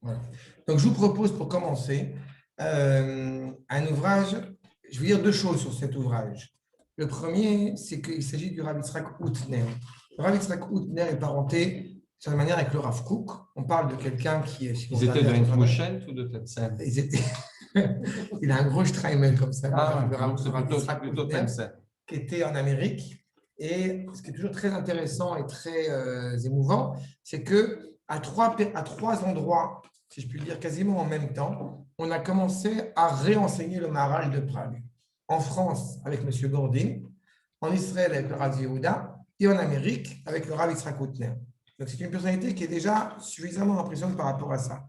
Voilà. Donc, je vous propose pour commencer un ouvrage. Je vais dire deux choses sur cet ouvrage. Le premier, c'est qu'il s'agit du Rav Yitzhak Houtner. Le Rav Yitzhak Houtner est parenté, de certaine manière, avec le Rav Kook. On parle de quelqu'un qui est. Ils étaient de Hintmouchent ou de Tlemcen? Ils étaient. Il a un gros Streimel comme ça, le Rav Yitzhak Houtner, qui était en Amérique. Et ce qui est toujours très intéressant et très émouvant, c'est qu'à trois endroits, si je puis le dire quasiment en même temps, on a commencé à réenseigner le Maharal de Prague. En France, avec M. Gordin, en Israël, avec le Rav Yehuda, et en Amérique, avec le Rav Yitzhak Houtner. Donc, c'est une personnalité qui est déjà suffisamment impressionnante par rapport à ça.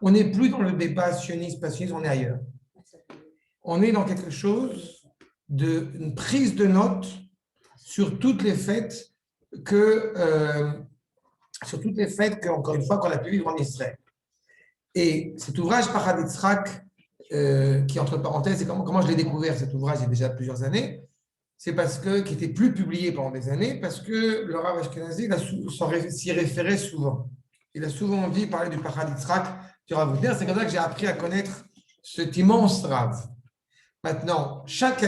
On n'est plus dans le débat sioniste, pas sioniste, on est ailleurs. On est dans quelque chose une prise de notes sur toutes les fêtes encore une fois, qu'on a pu vivre en Israël. Et cet ouvrage, Pachad Yitzhak, qui entre parenthèses, c'est comment je l'ai découvert, cet ouvrage, il y a déjà plusieurs années, c'est parce que, qui n'était plus publié pendant des années, parce que le Rav Ashkenazi s'y référait souvent. Il a souvent dit, parler du Pachad Yitzhak, du Rav Houtner, c'est comme ça que j'ai appris à connaître cet immense Rav. Maintenant, chaque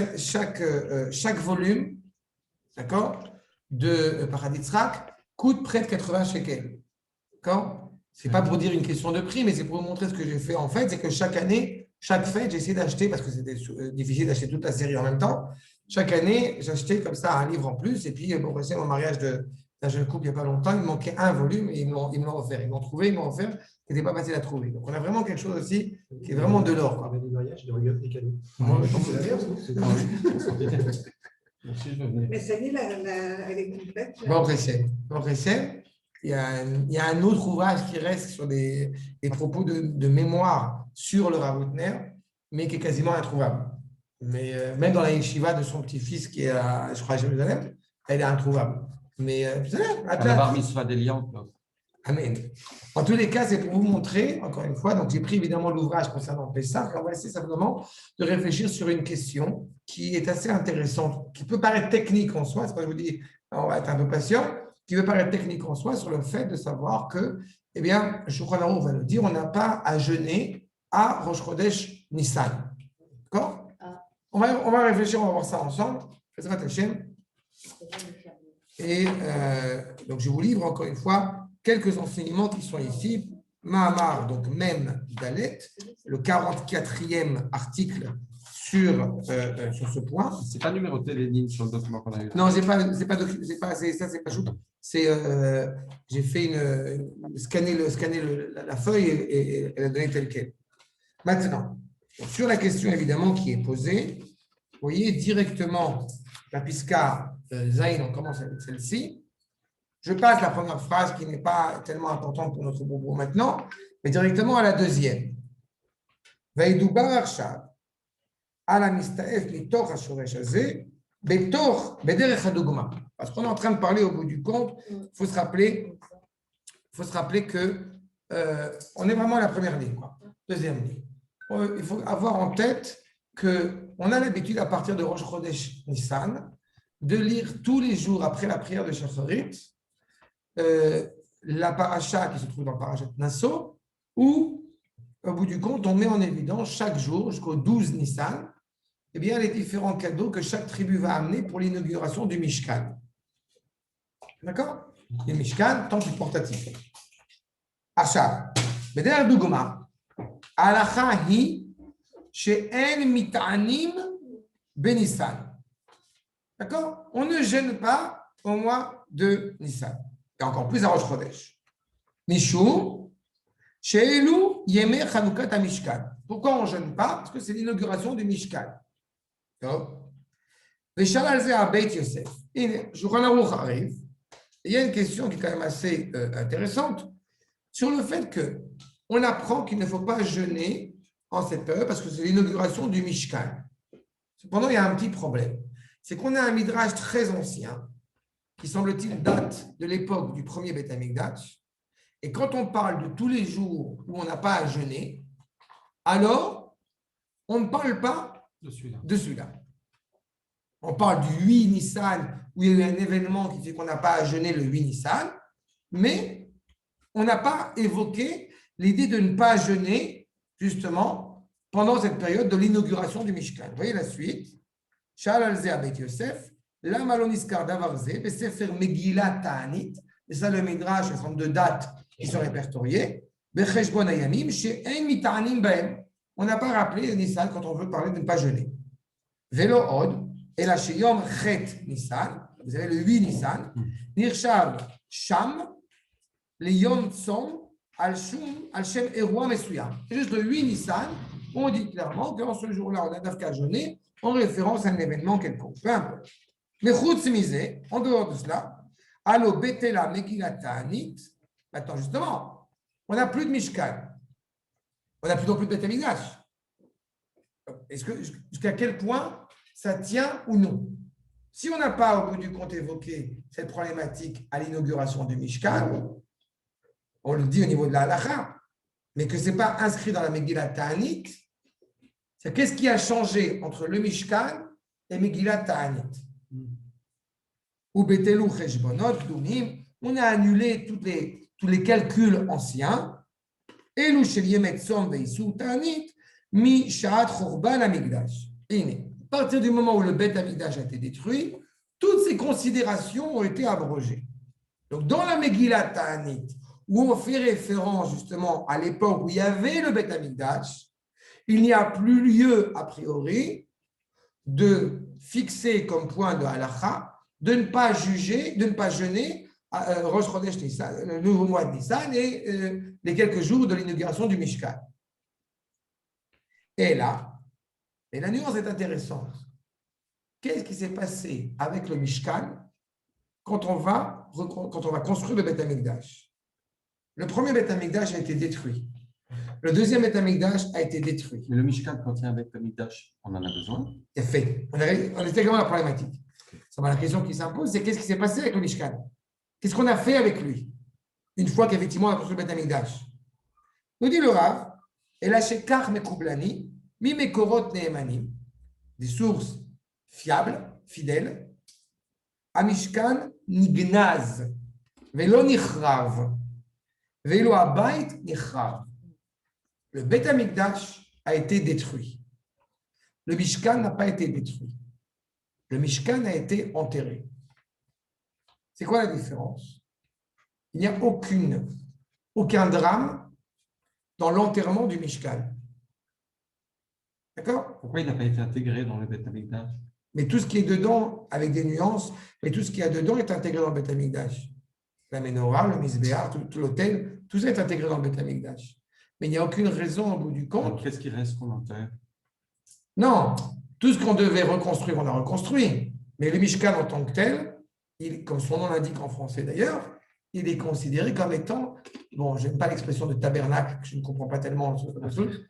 volume, d'accord, de Pachad Yitzhak coûte près de 80 shekels. D'accord? Ce n'est pas pour dire une question de prix, mais c'est pour vous montrer ce que j'ai fait en fait, c'est que chaque année, chaque fête, j'ai essayé d'acheter, parce que c'était difficile d'acheter toute la série en même temps, chaque année, j'achetais comme ça un livre en plus, et puis bon, c'est mon mariage d'un jeune couple il n'y a pas longtemps, il me manquait un volume, et ils me l'ont offert. Ils m'ont trouvé, ils m'ont offert, qui n'était pas facile à trouver. Donc on a vraiment quelque chose aussi qui est vraiment de l'or. Des mariages, des regards, des cadeaux. Mais celle-là, elle est complète. Bon précieux. Il y a un autre ouvrage qui reste sur des propos de mémoire sur le Rav Houtner, mais qui est quasiment introuvable. Mais même dans la yeshiva de son petit-fils qui est, je crois, à Jérusalem, elle est introuvable. Mais à la bar mitzvah d'Elian. Amen. En tous les cas, c'est pour vous montrer, encore une fois, donc j'ai pris évidemment l'ouvrage concernant Pessah, on va essayer simplement de réfléchir sur une question qui est assez intéressante, qui peut paraître technique en soi, c'est pas que je vous dis, on va être un peu patient, qui peut paraître technique en soi sur le fait de savoir que, eh bien, Shulchan Aruch va le dire, on n'a pas à jeûner à Rosh Chodesh Nissan. D'accord? On va réfléchir, on va voir ça ensemble. Et donc, je vous livre encore une fois quelques enseignements qui sont ici. Mahamar, donc même Dalet, le 44e article sur ce point. C'est pas numéroté les lignes sur le document qu'on a eu. Non, c'est pas chou. J'ai fait scanner la feuille et elle a donné telle quelle. Maintenant, sur la question évidemment qui est posée, vous voyez directement la Piska Zayn, on commence avec celle-ci. Je passe la première phrase qui n'est pas tellement importante pour notre propos maintenant, mais directement à la deuxième. Vaïdoubar Arshad, ala mistaef mitoch hashoresh hazeh, betoch bederech hadugma. Parce qu'on est en train de parler au bout du compte, il faut se rappeler que on est vraiment à la première ligne, deuxième ligne. Il faut avoir en tête qu'on a l'habitude à partir de Rosh Chodesh Nissan de lire tous les jours après la prière de Shacharit la paracha qui se trouve dans Parashat Nasso, où, au bout du compte, on met en évidence chaque jour, jusqu'au 12 Nissan, eh bien, les différents cadeaux que chaque tribu va amener pour l'inauguration du Mishkan. D'accord? Le Mishkan, temple portatif. Acha, Beder Dugma, Alacha hi, she'en mit'anim benissan. D'accord? On ne gêne pas au mois de Nissan. Et encore plus à Rosh Chodesh. Mishum, she'elu yemei Chanukat HaMishkan. Pourquoi on ne gêne pas? Parce que c'est l'inauguration du Mishkan. Veshal al-Zeh Beit Yosef. Shulchan Aruch arrive. Il y a une question qui est quand même assez intéressante sur le fait qu'on apprend qu'il ne faut pas jeûner en cette période parce que c'est l'inauguration du Mishkan. Cependant, il y a un petit problème. C'est qu'on a un midrash très ancien qui, semble-t-il, date de l'époque du premier Beth Amikdash. Et quand on parle de tous les jours où on n'a pas à jeûner, alors on ne parle pas de celui-là. On parle du 8 Nissan, où il y a eu un événement qui fait qu'on n'a pas à jeûner le 8 Nissan, mais on n'a pas évoqué l'idée de ne pas jeûner, justement, pendant cette période de l'inauguration du Mishkan. Vous voyez la suite. Sha'al al-Zeh Abet Yosef, Lama lo niskar davar zeh, besefer Megillat Ta'anit, et ça le Midrash, un certain nombre de dates qui sont répertoriées, Becheshbon Hayamim, she'en mita'anim bahem. On n'a pas rappelé Nissan quand on veut parler de ne pas jeûner. Velo od, et la sheyom chet Nissan, vous avez le 8 Nissan, Nirshav Sham, le Yom Tzom, Al-Shem Erwa Mesuyam. C'est juste le 8 Nissan, on dit clairement qu'en ce jour-là, on a 9 qu'à jeûner en référence à un événement quelconque. Peu importe. Mais Chutz Mizeh, en dehors de cela, Allo Betela Megillat Ta'anit, maintenant justement, on n'a plus de Mishkan. On n'a plus non plus de Beth Amikdash. Jusqu'à quel point ça tient ou non? Si on n'a pas, au bout du compte, évoqué cette problématique à l'inauguration du Mishkan, on le dit au niveau de la halakha, mais que ce n'est pas inscrit dans la Megillat Ta'anit, c'est qu'est-ce qui a changé entre le Mishkan et Megillat Ta'anit? Ou Betelu Cheshbonot, Dumim, on a annulé tous les calculs anciens. Elu shel Yemet Tzom ve'Isur Ta'anit, mi sha'at Chorban Hamikdash. À partir du moment où le Beth Amikdash a été détruit, toutes ces considérations ont été abrogées. Donc, dans la Megillat Ta'anit, où on fait référence justement à l'époque où il y avait le Beth Amikdash, il n'y a plus lieu, a priori, de fixer comme point de halakha, de ne pas juger, de ne pas jeûner Rosh Chodesh Nissan, le nouveau mois de Nissan et les quelques jours de l'inauguration du Mishkan. Et là, et la nuance est intéressante. Qu'est-ce qui s'est passé avec le Mishkan quand on va construire le Beth Amikdash? Le premier Beth Amikdash a été détruit. Le deuxième Beth Amikdash a été détruit. Mais le Mishkan contient un Beth Amikdash, on en a besoin? C'est fait. On est exactement la problématique. La question qui s'impose, c'est qu'est-ce qui s'est passé avec le Mishkan? Qu'est-ce qu'on a fait avec lui une fois qu'effectivement on a construit le Beth Amikdash? Nous dit le Rav, et la Shekar Mekoublani, Mi Mekorot Nehemanim, des sources fiables, fidèles, Amishkan Nignaz, Velo Nichrav, Velo Abayt Nichrav. Le Beth Amikdash a été détruit. Le Mishkan n'a pas été détruit. Le Mishkan a été enterré. C'est quoi la différence? Il n'y a aucun drame dans l'enterrement du Mishkan. D'accord? Pourquoi il n'a pas été intégré dans le Beth Amikdash? Mais tout ce qui est dedans, avec des nuances, mais tout ce qu'il y a dedans est intégré dans le Beth Amikdash. La menorah, le misbéar, tout l'autel, tout ça est intégré dans le Beth Amikdash. Mais il n'y a aucune raison au bout du compte. Donc, qu'est-ce qui reste qu'on enterre? Non, tout ce qu'on devait reconstruire, on a reconstruit. Mais le Mishkan en tant que tel, comme son nom l'indique en français d'ailleurs, il est considéré comme étant, bon, je n'aime pas l'expression de tabernacle, je ne comprends pas tellement ce truc,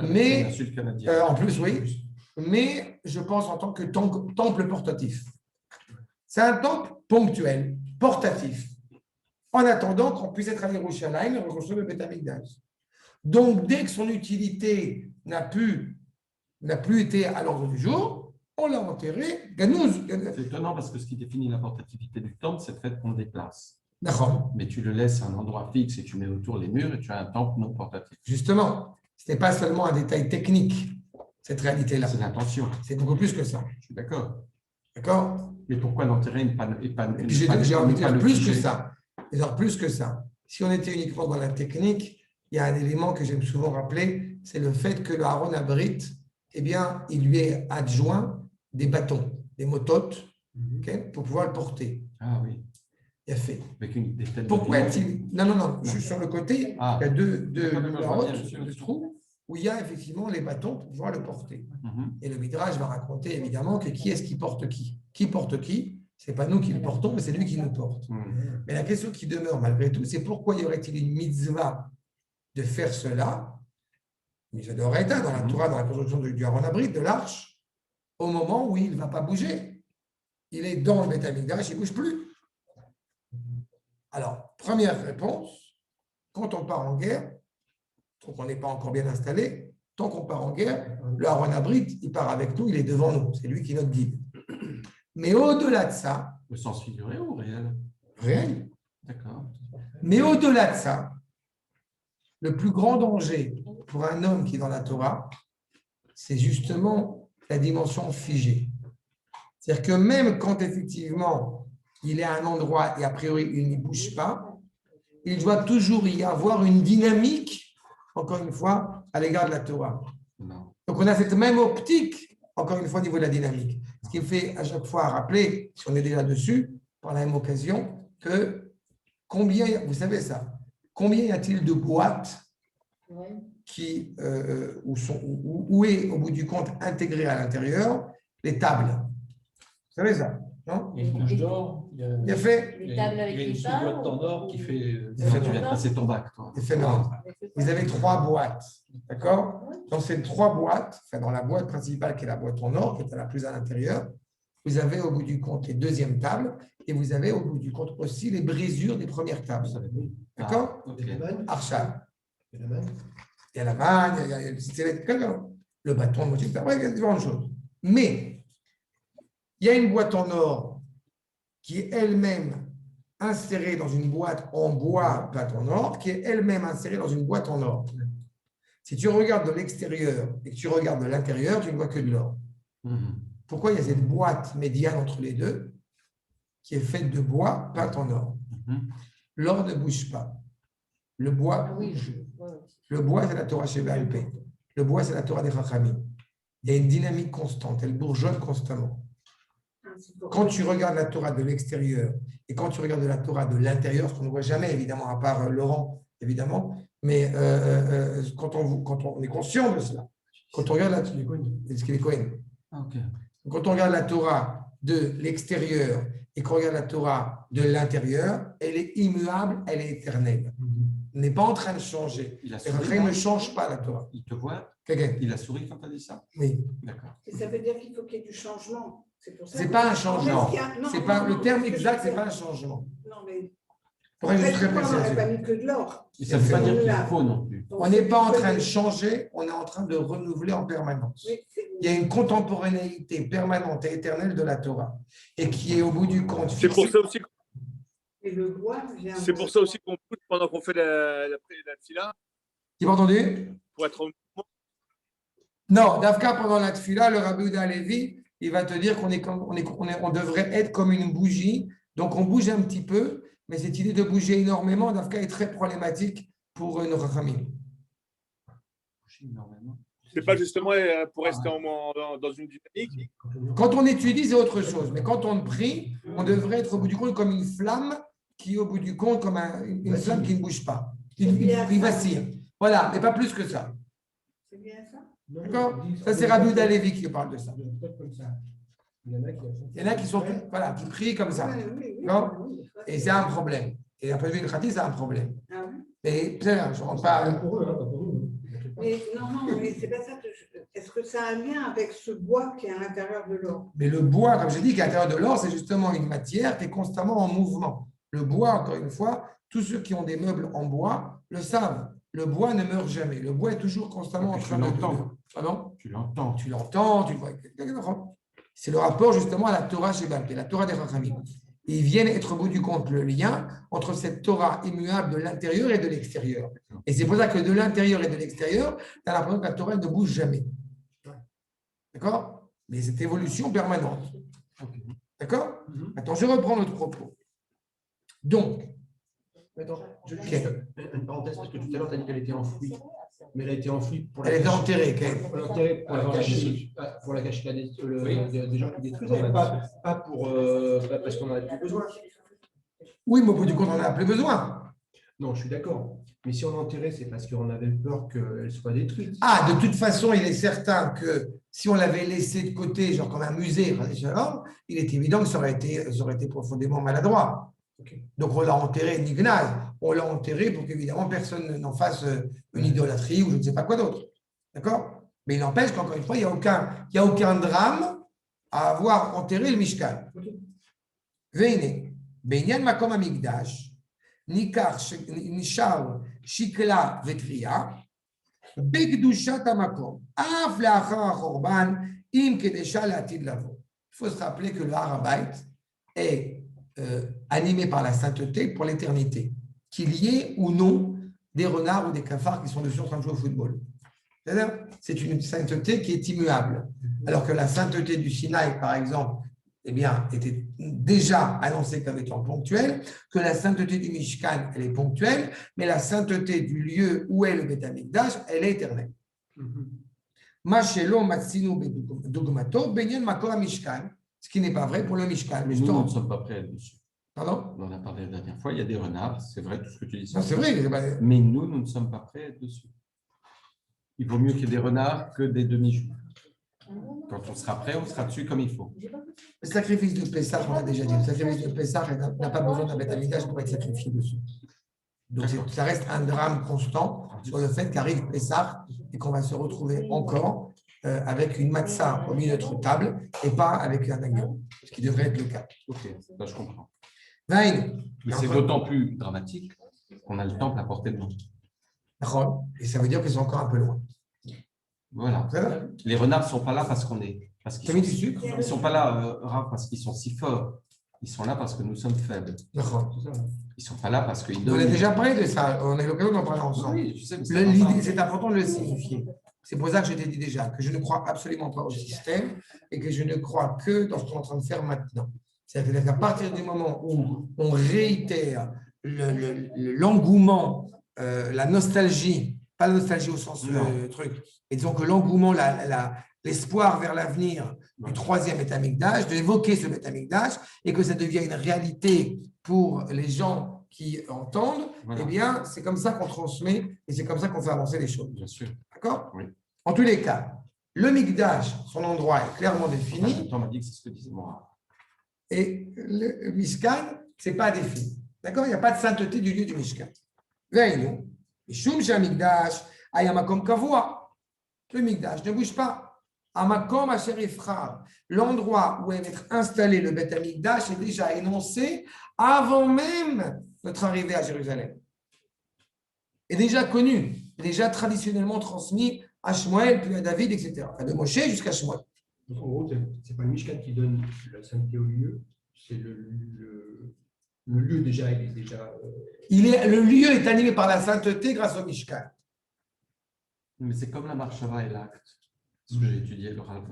mais en plus, oui, mais je pense en tant que temple portatif. C'est un temple ponctuel, portatif, en attendant qu'on puisse être à Yerushalayim et reconstruire le Beth Amikdash. Donc, dès que son utilité n'a plus été à l'ordre du jour, on l'a enterré. Ganouz. C'est étonnant parce que ce qui définit la portativité du temple, c'est le fait qu'on le déplace. D'accord. Mais tu le laisses à un endroit fixe et tu mets autour les murs et tu as un temple non portatif. Justement, ce n'est pas seulement un détail technique, cette réalité-là. C'est l'intention. C'est beaucoup plus que ça. Je suis d'accord. D'accord? Mais pourquoi l'enterrer et pas Et puis j'ai envie de dire plus que ça. Plus que ça. Si on était uniquement dans la technique, il y a un élément que j'aime souvent rappeler, c'est le fait que le Aaron Abrit, eh bien, il lui est adjoint des bâtons, des mototes, okay, pour pouvoir le porter. Ah oui. Il a fait. Avec des têtes. Pourquoi est-il. Non, je suis sur le côté, il y a deux trous où il y a effectivement les bâtons pour pouvoir le porter. Et le Midrash va raconter évidemment que qui est-ce qui porte qui? Qui porte qui? Ce n'est pas nous qui le portons, mais c'est lui qui nous porte. Mais la question qui demeure malgré tout, c'est pourquoi y aurait-il une mitzvah de faire cela, mitzvah de Horaïta, dans la Torah, dans la construction du Aaron Abrit, de l'arche, au moment où il ne va pas bouger. Il est dans le Beth Amikdash, il ne bouge plus. Alors, première réponse, quand on part en guerre, donc on n'est pas encore bien installé, tant qu'on part en guerre, le Aaron Abrit, il part avec nous, il est devant nous, c'est lui qui est notre guide. Mais au-delà de ça… Au sens figuré ou réel? Réel. D'accord. Mais au-delà de ça, le plus grand danger pour un homme qui est dans la Torah, c'est justement la dimension figée. C'est-à-dire que même quand effectivement il est à un endroit et a priori il n'y bouge pas, il doit toujours y avoir une dynamique, encore une fois, à l'égard de la Torah. Non. Donc on a cette même optique, encore une fois, au niveau de la dynamique. Ce qui me fait à chaque fois rappeler, si on est déjà dessus, par la même occasion, que combien, vous savez ça, combien y a-t-il de boîtes qui, où est, au bout du compte, intégré à l'intérieur, les tables. Vous savez ça, non? Il y a une couche d'or, Il a fait. il y a une sous-boîte en or qui fait. Tu viens de passer ton bac, toi. C'est non. Vous avez 3 boîtes, d'accord? Dans ces 3 boîtes, enfin dans la boîte principale qui est la boîte en or, qui est la plus à l'intérieur, vous avez au bout du compte les deuxièmes tables et vous avez au bout du compte aussi les brisures des premières tables. D'accord? Arshad. Il y a la manne, il y a le bâton, il y a différentes choses. Mais il y a une boîte en or qui est elle-même insérée dans une boîte en bois peinte en or, qui est elle-même insérée dans une boîte en or. Si tu regardes de l'extérieur et que tu regardes de l'intérieur, tu ne vois que de l'or. Pourquoi il y a cette boîte médiane entre les deux qui est faite de bois peint en or? L'or ne bouge pas. Le bois bouge. Le bois, c'est la Torah chez BLP. Le bois, c'est la Torah des Chachamim. Il y a une dynamique constante. Elle bourgeonne constamment. Quand tu regardes la Torah de l'extérieur et quand tu regardes la Torah de l'intérieur, ce qu'on ne voit jamais, évidemment, à part Laurent, évidemment, mais quand on est conscient de cela, quand on regarde quand on regarde la Torah de l'extérieur et qu'on regarde la Torah de l'intérieur, elle est immuable, elle est éternelle. On n'est pas en train de changer. Il ne change pas la Torah. Il te voit? Okay. Il a souri quand tu as dit ça? Oui. D'accord. Et ça veut dire qu'il faut qu'il y ait du changement. C'est pas un changement. Le terme exact, c'est pas un changement. Non, mais. Pour être juste très on précis. n'aurait pas mis que de l'or. Ça ne veut pas dire qu'il faut non plus. On n'est pas en train de changer, on est en train de renouveler en permanence. Oui, il y a une contemporanéité permanente et éternelle de la Torah et qui est au bout du compte. C'est pour ça aussi. Et le bois vient. C'est pour ça aussi qu'on pousse pendant qu'on fait la tfila. Tu m'as entendu? Pour être en mouvement. Non, Dafka, pendant la tfila, le Rabbi Yehuda Halevi, il va te dire on devrait être comme une bougie. Donc, on bouge un petit peu, mais cette idée de bouger énormément, Dafka est très problématique pour nos Rachamim. Bouger énormément. C'est pas justement pour rester dans une dynamique. Quand on étudie, c'est autre chose. Mais quand on prie, on devrait être au bout du compte comme une flamme qui est au bout du compte comme une flamme qui ne bouge pas. Qui vacille. Voilà, mais pas plus que ça. C'est bien ça? D'accord? Ça, c'est Rabbi Yehuda Halevi qui parle de ça. Il y en a qui sont, voilà, qui prient comme ça. Non? Et c'est un problème. Et après, une khatis, c'est un problème. Ah oui? Mais je ne rentre pas. Mais non, mais c'est pas ça que je. Est-ce que ça a un lien avec ce bois qui est à l'intérieur de l'or? Mais le bois, comme j'ai dit, qui est à l'intérieur de l'or, c'est justement une matière qui est constamment en mouvement. Le bois, encore une fois, tous ceux qui ont des meubles en bois le savent. Le bois ne meurt jamais. Le bois est toujours constamment en train de. Pardon? Tu l'entends. Tu l'entends, tu le vois. C'est le rapport justement à la Torah chez Balpé, la Torah des Chachamim. Et ils viennent être au bout du compte le lien entre cette Torah immuable de l'intérieur et de l'extérieur. Et c'est pour ça que de l'intérieur et de l'extérieur, tu as l'impression que la Torah ne bouge jamais. D'accord? Mais cette évolution permanente. D'accord? Attends, je reprends notre propos. Donc. Attends, une parenthèse, parce que tout à l'heure, tu as dit qu'elle était enfouie. Mais elle a été enfouie pour elle était enterrée, pour la cacher des gens qui détruisent, pas pour parce qu'on en a plus besoin. Oui, mais au bout du compte, on n'en a plus besoin. Non, je suis d'accord. Mais si on l'enterrait, c'est parce qu'on avait peur qu'elle soit détruite. Ah, de toute façon, il est certain que si on l'avait laissé de côté, genre comme un musée, il est évident que ça aurait été profondément maladroit. Okay. Donc, on l'a enterré, Nignaz. On l'a enterré pour qu'évidemment personne n'en fasse une idolâtrie ou je ne sais pas quoi d'autre. D'accord? Mais il n'empêche qu'encore une fois, il n'y a aucun drame à avoir enterré le Mishkan. Veine, Benyan Makom Amigdash, Nikar, Nishar, Shikla, Vetria, Begdushat Amakom, Af Lachar Chorban, Im Kedesha Latid Lavo. Il faut se rappeler que le Harabait est animé par la sainteté pour l'éternité, qu'il y ait ou non des renards ou des cafards qui sont dessus en train de jouer au football. C'est une sainteté qui est immuable. Alors que la sainteté du Sinaï, par exemple, eh bien, était déjà annoncée comme étant ponctuelle, que la sainteté du Mishkan, elle est ponctuelle, mais la sainteté du lieu où est le Beth Amikdash, elle est éternelle. Mashelo Matsinu Dogmato, Benyan Makor Mishkan, ce qui n'est pas vrai pour le Mishkan. Mais nous ne sommes pas prêts dessus. Pardon? On en a parlé la dernière fois, il y a des renards, c'est vrai tout ce que tu dis. Non, c'est vrai. Mais nous ne sommes pas prêts dessus. Il vaut mieux qu'il y ait des renards que des demi-juifs. Quand on sera prêt, on sera dessus comme il faut. Le sacrifice de Pessah, on l'a déjà dit, le sacrifice de Pessah n'a pas besoin d'un Beth Amikdash pour être sacrifié dessus. Donc ça reste un drame constant sur le fait qu'arrive Pessah et qu'on va se retrouver encore avec une matzah au milieu de notre table et pas avec un agneau, ce qui devrait être le cas. Ok, là je comprends. Mais c'est d'autant plus dramatique qu'on a le temple à portée de main. Et ça veut dire qu'ils sont encore un peu loin. Voilà. Les renards ne sont pas là parce qu'on est. Ils ne sont pas là, Rav, parce qu'ils sont si forts. Ils sont là parce que nous sommes faibles. Ils ne sont pas là parce qu'ils On a déjà parlé de ça. On a eu l'occasion d'en parler ensemble. Oui, je sais, c'est important de le signifier. C'est pour ça que je t'ai dit déjà que je ne crois absolument pas au système et que je ne crois que dans ce qu'on est en train de faire maintenant. C'est-à-dire qu'à partir du moment où on réitère l'engouement, la nostalgie, pas la nostalgie au sens truc, et disons que l'engouement, l'espoir vers l'avenir du troisième Beth Amikdash, d'évoquer ce Beth Amikdash et que ça devienne une réalité pour les gens qui entendent, eh bien, c'est comme ça qu'on transmet et c'est comme ça qu'on fait avancer les choses. Bien sûr. D'accord? Oui. En tous les cas, le Mikdash, son endroit est clairement défini. On m'a dit que c'est ce que disait moi. Et le Mishkan, ce n'est pas défini. D'accord? Il n'y a pas de sainteté du lieu du Mishkan. Veillez-nous. Mishum Mikdash, Ayamakom Kavua. Le Mikdash ne bouge pas. Amakom Asher Ephra. L'endroit où va être installé le Beth Amikdash est déjà énoncé avant même notre arrivée à Jérusalem. Est déjà connu, déjà traditionnellement transmis à Shmuel, puis à David, etc. Enfin, de Moshe jusqu'à Shmuel. Donc, en gros, ce n'est pas le Mishkan qui donne la sainteté au lieu, c'est le lieu déjà, il est déjà. Le lieu est animé par la sainteté grâce au Mishkan. Mais c'est comme la marshava et l'acte. Ce que j'ai étudié, le Rav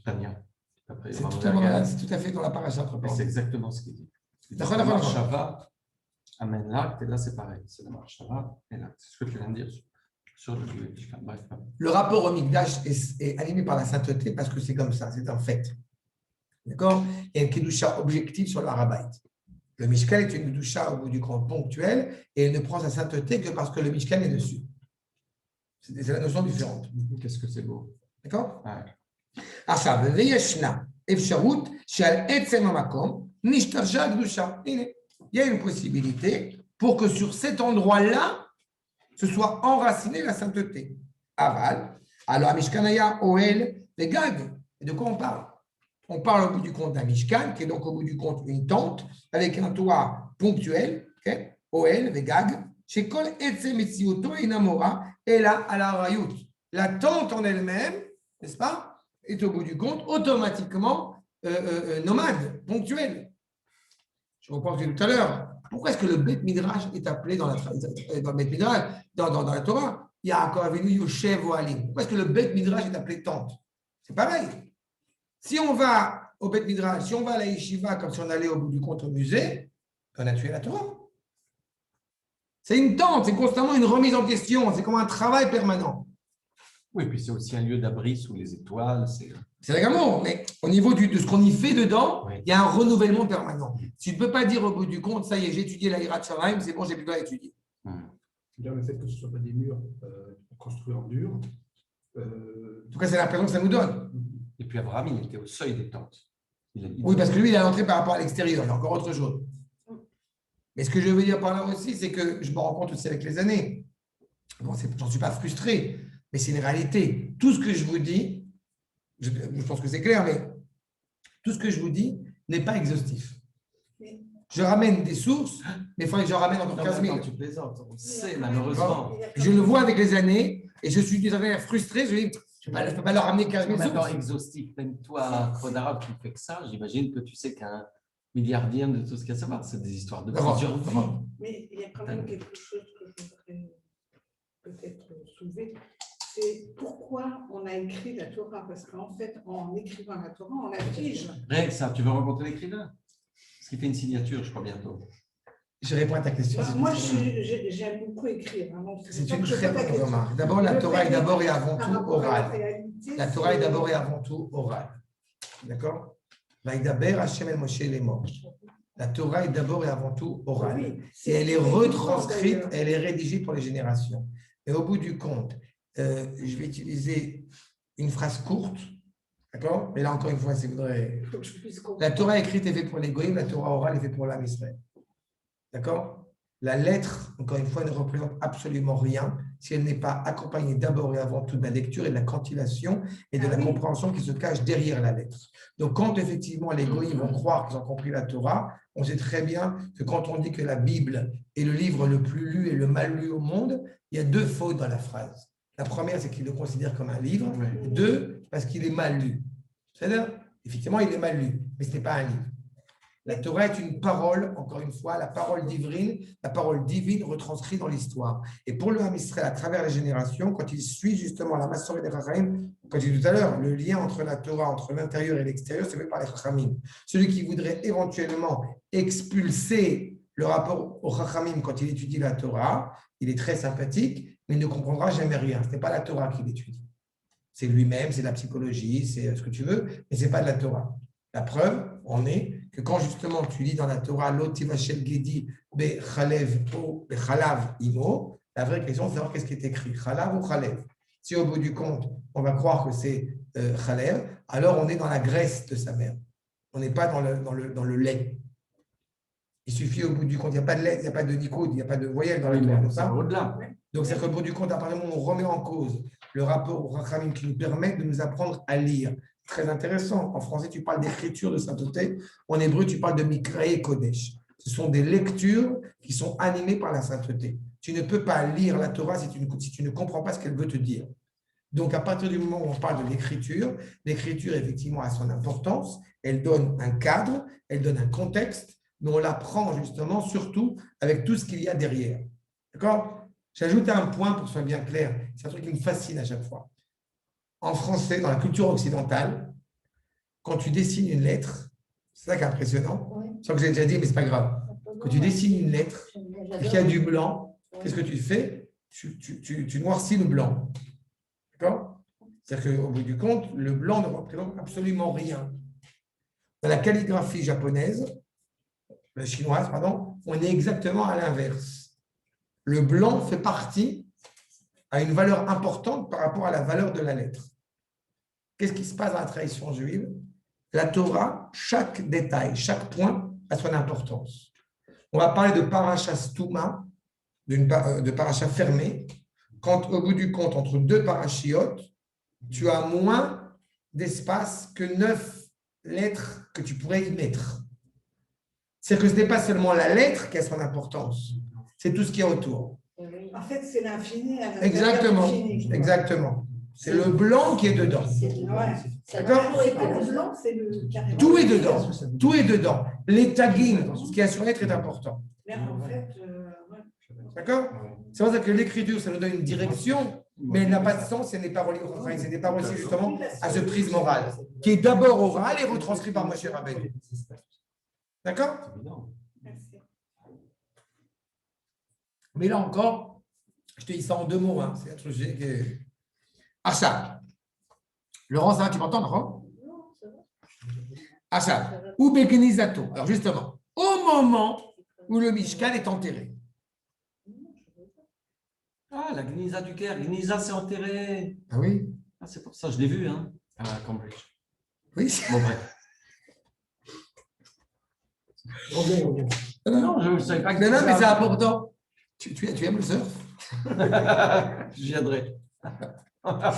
Tania. C'est tout à fait dans la paracha. C'est exactement ce qu'il dit. La marshava amène l'acte, et là c'est pareil. C'est la marshava et l'acte. C'est ce que tu viens de dire sur le lieu. Bref. Le rapport au Mikdash est animé par la sainteté parce que c'est comme ça, c'est un fait. D'accord? Il y a une kedusha objective sur l'Arabite. Le Mishkan est une kedusha au bout du compte ponctuelle et elle ne prend sa sainteté que parce que le Mishkan est dessus. C'est la notion différente. Qu'est-ce que c'est beau. D'accord? Ouais. עכשיו, וישנה אפשרות שעל עצם המקום נשתרשה הקדושה. הנה, il y a une possibilité pour que sur cet endroit-là, ce soit enraciné la sainteté. Aval, alors Mishkan היה Oel וגג. Et de quoi on parle? On parle au bout du compte d'un Mishkan, qui est donc au bout du compte une tente, avec un toit ponctuel, okay? Oel וגג, שכל עצם מציאותו אינה מורה, אלא על הארעיות. La tente en elle-même, n'est-ce pas, est au bout du compte automatiquement nomade, ponctuel. Je reprends ce que j'ai dit tout à l'heure. Pourquoi est-ce que le Beth Midrash est appelé dans la Torah? Yaakov Avinu Yoshev Ohalim. Pourquoi est-ce que le Beth Midrash est appelé tente? C'est pareil. Si on va au Beth Midrash, si on va à la Yeshiva comme si on allait au bout du compte au musée, on a tué la Torah. C'est une tente, c'est constamment une remise en question, c'est comme un travail permanent. Oui, puis c'est aussi un lieu d'abri sous les étoiles. C'est également, mais au niveau de ce qu'on y fait dedans, oui. Il y a un renouvellement permanent. Tu ne peux pas dire au bout du compte, ça y est, j'ai étudié la Hirat Shamaim, c'est bon, j'ai plus besoin d'étudier. Le fait que ce ne soit pas des murs construits en dur. En tout cas, c'est l'impression que ça nous donne. Et puis Abraham, il était au seuil des tentes. Oui, parce que lui, il est entré par rapport à l'extérieur, il y a encore autre chose. Mais ce que je veux dire par là aussi, c'est que je me rends compte aussi avec les années. Bon, j'en suis pas frustré, mais c'est une réalité. Tout ce que je vous dis, je pense que c'est clair, mais tout ce que je vous dis n'est pas exhaustif. Je ramène des sources, mais il faudrait que je ramène encore 15 000. Tu plaisantes, on le sait, malheureusement. Je le vois avec les années, et je suis d'une certaine manière frustré. Je dis, je ne peux pas leur ramener 15 000 sources. Maintenant, exhaustif, même toi, Chronarabe, tu ne fais que ça. J'imagine que tu sais qu'un milliardien de tout ce qu'il y a à savoir. C'est des histoires de plusieurs vies. Mais il y a quand même quelque chose que je voudrais peut-être soulever. C'est pourquoi on a écrit la Torah. Parce qu'en fait, en écrivant la Torah, on la fige. Rien que ça, tu veux rencontrer l'écrivain? Parce qu'il fait une signature, je crois, bientôt. Je réponds à ta question. Moi, j'aime beaucoup écrire. C'est une très bonne remarque. D'abord, la Torah est d'abord et avant tout orale. La Torah est d'abord et avant tout orale. D'accord? Vaïdaber Hashem el Moshe les morts. La Torah est d'abord et avant tout orale. Et elle est retranscrite, elle est rédigée pour les générations. Et au bout du compte, je vais utiliser une phrase courte. D'accord? Mais là, encore une fois, si vous voudrez. La Torah écrite est faite pour les goïms, la Torah orale est faite pour l'âme Israël. D'accord? La lettre, encore une fois, ne représente absolument rien si elle n'est pas accompagnée d'abord et avant tout de la lecture et de la cantillation et de la compréhension qui se cache derrière la lettre. Donc, quand effectivement les goïms vont croire qu'ils ont compris la Torah, on sait très bien que quand on dit que la Bible est le livre le plus lu et le mal lu au monde, il y a deux fautes dans la phrase. La première, c'est qu'ils le considèrent comme un livre. Deux, parce qu'il est mal lu. C'est-à-dire, effectivement, il est mal lu, mais ce n'est pas un livre. La Torah est une parole, encore une fois, la parole divine retranscrite dans l'histoire. Et pour le Ham Israël, à travers les générations, quand il suit justement la Massorah des Chachamim, quand j'ai dit tout à l'heure, le lien entre la Torah, entre l'intérieur et l'extérieur, c'est fait par les Chachamim. Celui qui voudrait éventuellement expulser le rapport aux Chachamim quand il étudie la Torah, il est très sympathique, mais il ne comprendra jamais rien. Ce n'est pas la Torah qu'il étudie. C'est lui-même, c'est la psychologie, c'est ce que tu veux, mais ce n'est pas de la Torah. La preuve en est que quand justement tu lis dans la Torah Lotivachel Gedi be Chalev ou be Chalav Imo, la vraie question c'est de savoir qu'est-ce qui est écrit, Chalav ou Chalev. Si au bout du compte, on va croire que c'est Chalev, alors on est dans la graisse de sa mère. On n'est pas dans le lait. Il suffit au bout du compte, il n'y a pas de lait, il n'y a pas de nicode, il n'y a pas de voyelle dans la Torah. Ça au-delà. Donc c'est qu'au bout du compte, à partir du moment où on remet en cause le rapport au Chachamim qui nous permet de nous apprendre à lire. Très intéressant. En français, tu parles d'écriture de sainteté. En hébreu, tu parles de Mikraé Kodesh. Ce sont des lectures qui sont animées par la sainteté. Tu ne peux pas lire la Torah si tu ne comprends pas ce qu'elle veut te dire. Donc, à partir du moment où on parle de l'écriture, effectivement, a son importance. Elle donne un cadre, elle donne un contexte, mais on l'apprend justement, surtout, avec tout ce qu'il y a derrière. D'accord? J'ajoute un point pour que ce soit bien clair. C'est un truc qui me fascine à chaque fois. En français, dans la culture occidentale, quand tu dessines une lettre, c'est ça qui est impressionnant, sans que j'ai déjà dit, mais ce n'est pas grave. Quand tu dessines une lettre et qu'il y a du blanc, qu'est-ce que tu fais? Tu noircis le blanc. D'accord? C'est-à-dire qu'au bout du compte, le blanc ne représente absolument rien. Dans la calligraphie japonaise, chinoise, pardon, on est exactement à l'inverse. Le blanc fait partie a une valeur importante par rapport à la valeur de la lettre. Qu'est-ce qui se passe dans la tradition juive? La Torah, chaque détail, chaque point a son importance. On va parler de paracha stouma, de paracha fermé, quand au bout du compte, entre deux parachiotes, tu as moins d'espace que 9 lettres que tu pourrais y mettre. C'est-à-dire que ce n'est pas seulement la lettre qui a son importance, c'est tout ce qu'il y a autour. En fait, c'est l'infini. Exactement. C'est le blanc qui est dedans. D'accord? C'est pas le blanc, c'est le carré. Tout est dedans. Tout est dedans. Les taggings, ce qui est sur l'être est important. Mais en fait, d'accord? C'est pour ça que l'écriture, ça nous donne une direction, mais elle n'a pas de sens, elle n'est pas reliée au Chachamim. C'est n'est pas relié justement à ce prisme oral, qui est d'abord oral et retranscrit par Moshe Rabbeinu. D'accord? Mais là encore, je te dis ça en 2 mots. Hein. C'est un truc qui est... Achab. Laurent, ça va, tu m'entends, Laurent? Achab. Ou Begnizato. Alors justement, au moment où le Mishkan est enterré. Ah, la Gnisa du Caire. Gnisa s'est enterrée. Ah oui? Ah, c'est pour ça, je l'ai vu, hein, à Cambridge. Oui. Bon, bref. Non, je ne savais pas que non, mais c'est important. Tu aimes le surf? Je viendrai. Ah,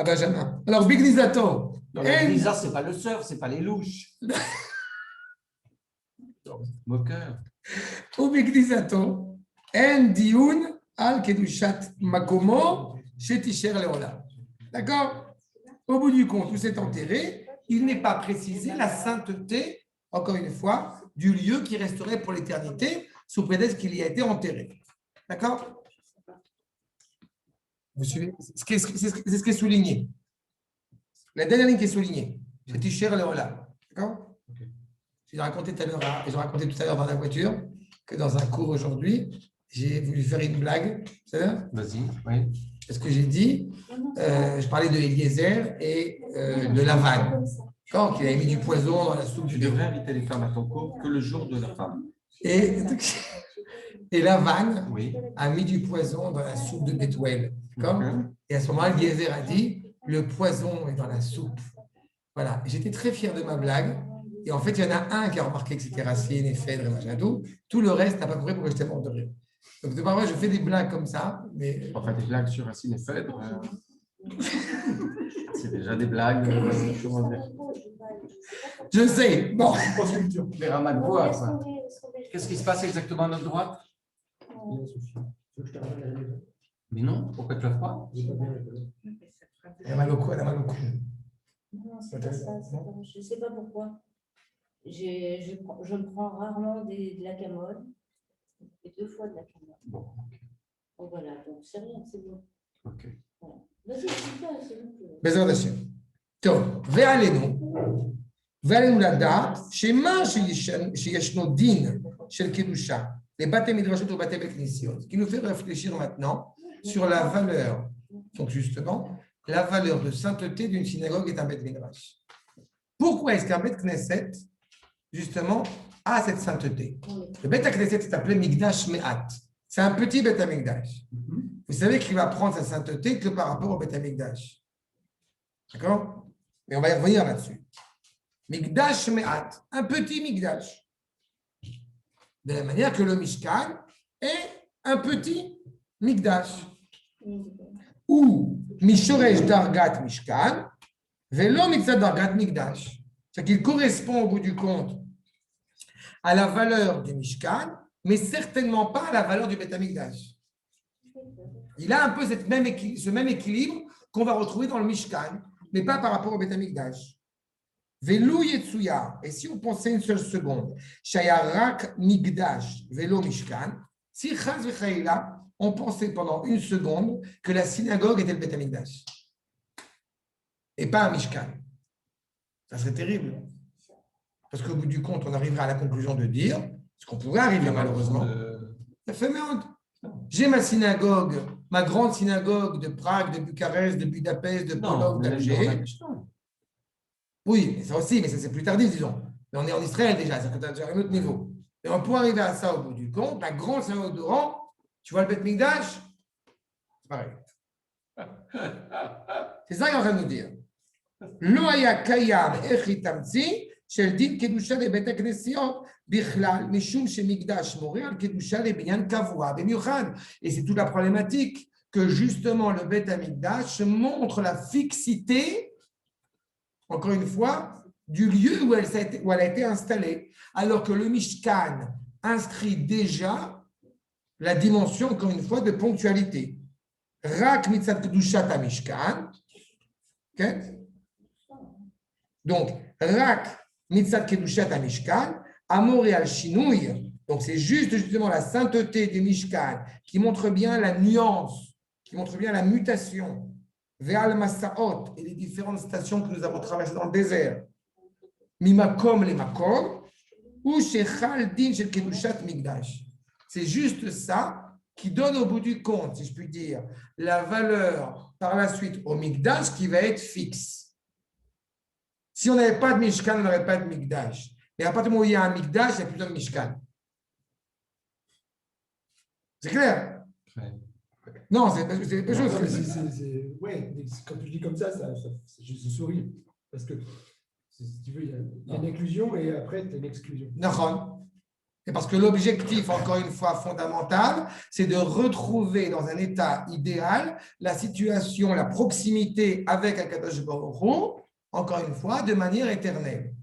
Benjamin. Alors, Begnizato. La Gnisa, ce n'est pas le surf, ce n'est pas les louches. Moqueur. Ou Begnizato. En dioun al kedushat makomo shetisher leolam. D'accord? Au bout du compte, où c'est enterré, il n'est pas précisé la sainteté, encore une fois, du lieu qui resterait pour l'éternité, sous prétexte qu'il y a été enterré. D'accord? Vous suivez? C'est ce qui est souligné. La dernière ligne qui est soulignée, c'est Tisher Leola. D'accord? J'ai raconté tout à l'heure dans la voiture que dans un cours aujourd'hui, j'ai voulu faire une blague. Vous savez? Vas-y, oui. Parce que j'ai dit, je parlais de Eliezer et de Lavan. D'accord? Qu'il avait mis du poison dans la soupe. Tu devrais inviter les femmes à ton cours que le jour de la femme. Et Lavan Oui. a mis du poison dans la soupe de Bethuel. D'accord? Okay. Et à ce moment-là, Eliezer a dit, le poison est dans la soupe. Voilà. J'étais très fier de ma blague. Et en fait, il y en a un qui a remarqué que c'était Racine et Phèdre et machin tout. Tout le reste n'a pas compris pourquoi j'étais mort de rire. Donc, de par moi, je fais des blagues comme ça. Mais... Enfin, des blagues sur Racine et Phèdre. C'est déjà des blagues. Je sais. Bon. Les ramats de voix, ça. Qu'est-ce qui se passe exactement à notre droite? Mais non, pourquoi tu l'as pas? Elle a mal au cou, elle a mal au cou. Non, c'est pas ça. Je ne sais pas pourquoi. Je prends rarement de la camole. Et 2 fois de la camole. Bon, ok. Donc voilà, donc c'est rien, c'est bon. Ok. Voilà. Vas-y, c'est bon. בעזרת השם. טוב, ועלינו לדעת שמה שישנו דין של קידושה לבתי מדרשות ובתי בית כנסיות, ce qui nous fait réfléchir maintenant sur la valeur, donc justement, la valeur de sainteté d'une synagogue et d'un beth midrash. Pourquoi est-ce qu'un beth knesset, justement, a cette sainteté? Le beth knesset est appelé Migdash Me'at. C'est un petit beth Migdash. Vous savez qu'il va prendre sa sainteté que par rapport au beth Migdash. D'accord? Mais on va y revenir là-dessus. Migdash Me'at, un petit Migdash. De la manière que le Mishkan est un petit Migdash. Ou Mishoresh Dargat Mishkan, Velo Mitzad Dargat Migdash. C'est-à-dire qu'il correspond au bout du compte à la valeur du Mishkan, mais certainement pas à la valeur du Beth Amikdash. Il a un peu ce même équilibre qu'on va retrouver dans le Mishkan, mais pas par rapport au Beth Amikdash. Velo Yetsuya, et si on pensait une seule seconde, Shayarak Migdash, Velo Mishkan, si Chaz V'Chaïla, on pensait pendant une seconde que la synagogue était le Beth Amikdash et pas un Mishkan. Ça serait terrible. Parce qu'au bout du compte, on arriverait à la conclusion de dire, ce qu'on pourrait arriver malheureusement, ça fait merde. J'ai ma synagogue, ma grande synagogue de Prague, de Bucarest, de Budapest, de Pologne, d'Alger. Oui, mais ça aussi, mais ça c'est plus tardif, disons. Mais on est en Israël déjà, ça fait déjà un autre niveau. Et on pourrait arriver à ça au bout du compte, la grande synagogue de rang, tu vois le Beth Mikdash, c'est pareil. C'est ça qu'il est en train de nous dire. Lo haya kayam echi tamtzi shel din kedusha le bet haknesiot bichlal mishum shemikdash moreh al kedusha le binyan kavua bemiuchad. Et c'est toute la problématique que justement le Bet Hamikdash montre la fixité, encore une fois, du lieu où elle a été installée, alors que le Mishkan inscrit déjà la dimension, encore une fois, de ponctualité. Rak mitzat kedushat hamishkan. Donc, Rak mitzat kedushat hamishkan, amor et al shinouy. Donc, c'est justement la sainteté du Mishkan qui montre bien la nuance, qui montre bien la mutation. Ve'al masaot et les différentes stations que nous avons traversées dans le désert. Mimakom le makom ou shechal din shel kedushat migdash. C'est juste ça qui donne au bout du compte, si je puis dire, la valeur par la suite au Mikdash qui va être fixe. Si on n'avait pas de Mishkan, on n'aurait pas de Mikdash. Et à partir du moment où il y a un Mikdash, il n'y a plus besoin de Mishkan. C'est clair? Ouais. Non, c'est quelque chose. Oui, quand tu dis comme ça, je souris. Parce que, si tu veux, il y a une inclusion et après, tu as une exclusion. Non. Et parce que l'objectif, encore une fois, fondamental, c'est de retrouver dans un état idéal la situation, la proximité avec Akadosh Baruch Hu, encore une fois, de manière éternelle.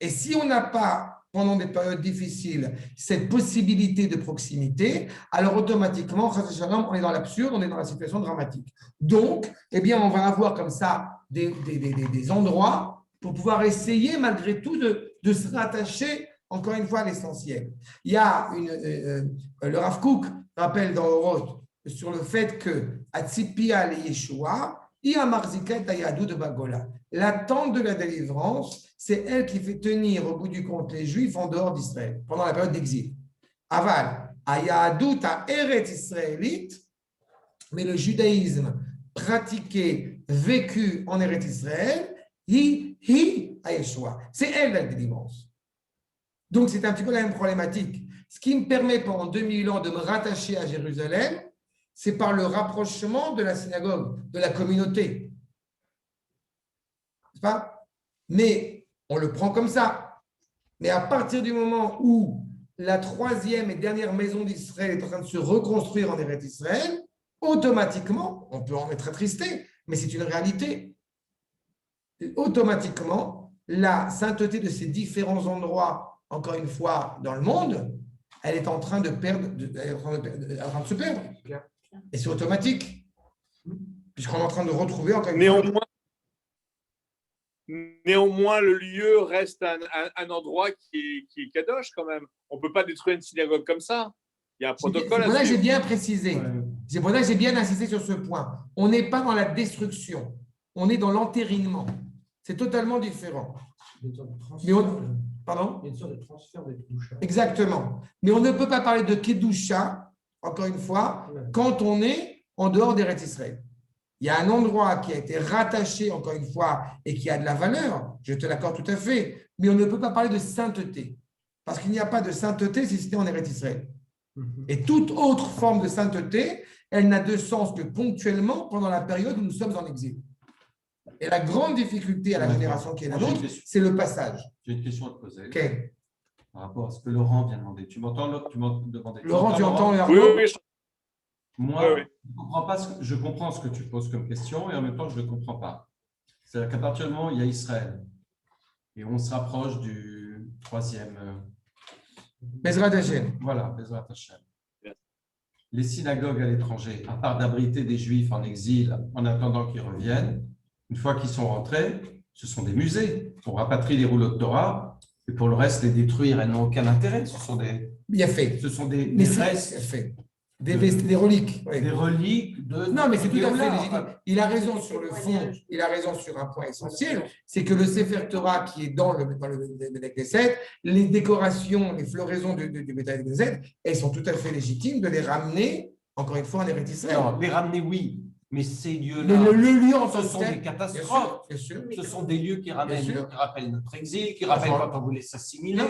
Et si on n'a pas, pendant des périodes difficiles, cette possibilité de proximité, alors automatiquement, on est dans l'absurde, on est dans la situation dramatique. Donc, eh bien, on va avoir comme ça des endroits pour pouvoir essayer, malgré tout, de se rattacher encore une fois, l'essentiel. Il y a le Rav Kook rappelle dans Oroth sur le fait que Atzipia le Yeshua, de Bagola. L'attente de la délivrance, c'est elle qui fait tenir au bout du compte les Juifs en dehors d'Israël pendant la période d'exil. Aval, Ayadut à Eretz israélite, mais le judaïsme pratiqué, vécu en Eretz Israël, c'est elle la délivrance. Donc c'est un petit peu la même problématique. Ce qui me permet pendant 2000 ans de me rattacher à Jérusalem, c'est par le rapprochement de la synagogue, de la communauté. C'est pas? Mais on le prend comme ça. Mais à partir du moment où la troisième et dernière maison d'Israël est en train de se reconstruire en Eretz Israël, automatiquement, on peut en être attristé, mais c'est une réalité. Automatiquement, la sainteté de ces différents endroits, encore une fois, dans le monde, elle est en train de se perdre. Et c'est automatique, puisqu'on est en train de retrouver encore une fois. Néanmoins, le lieu reste un endroit qui est kadosh quand même. On ne peut pas détruire une synagogue comme ça. Il y a un protocole. C'est pour ça que j'ai bien précisé. C'est pour ça que j'ai bien insisté sur ce point. On n'est pas dans la destruction. On est dans l'entérinement. C'est totalement différent. Pardon ? Il y a une sorte de transfert de Kedusha. Exactement. Mais on ne peut pas parler de Kedusha, encore une fois, quand on est en dehors d'Eretz Israël. Il y a un endroit qui a été rattaché, encore une fois, et qui a de la valeur, je te l'accorde tout à fait, mais on ne peut pas parler de sainteté. Parce qu'il n'y a pas de sainteté si c'était en Eretz Israël. Et toute autre forme de sainteté, elle n'a de sens que ponctuellement pendant la période où nous sommes en exil. Et la grande difficulté à la génération qui est la nôtre, c'est le passage. J'ai une question à te poser. Okay. Par rapport à ce que Laurent vient de demander. Tu m'entends, demander. Laurent, tu entends Oui. Moi, je comprends ce que tu poses comme question et en même temps, je ne le comprends pas. C'est-à-dire qu'à partir du moment où il y a Israël et on se rapproche du troisième. Bezrat Hashem. Voilà, Bezrat Hashem. Les synagogues à l'étranger, à part d'abriter des Juifs en exil en attendant qu'ils reviennent, une fois qu'ils sont rentrés, ce sont des musées. On rapatrie les rouleaux de Torah et pour le reste, les détruire, elles n'ont aucun intérêt. Ce sont des. Bien fait. Ce sont des restes. Fait. Des reliques. Oui. Des reliques de. Non, mais c'est tout à fait légitime. Il a raison sur le fond, il a raison sur un point essentiel, c'est que le Sefer Torah qui est dans le Beth Knesset, les décorations, les floraisons du Beth Knesset, elles sont tout à fait légitimes de les ramener, encore une fois, en Eretz Israël. Non, les ramener, oui. Mais ces lieux-là, le lieu en ce sont des catastrophes. Bien sûr. Ce sont des lieux qui rappellent notre exil, qui rappellent quand on voulait s'assimiler,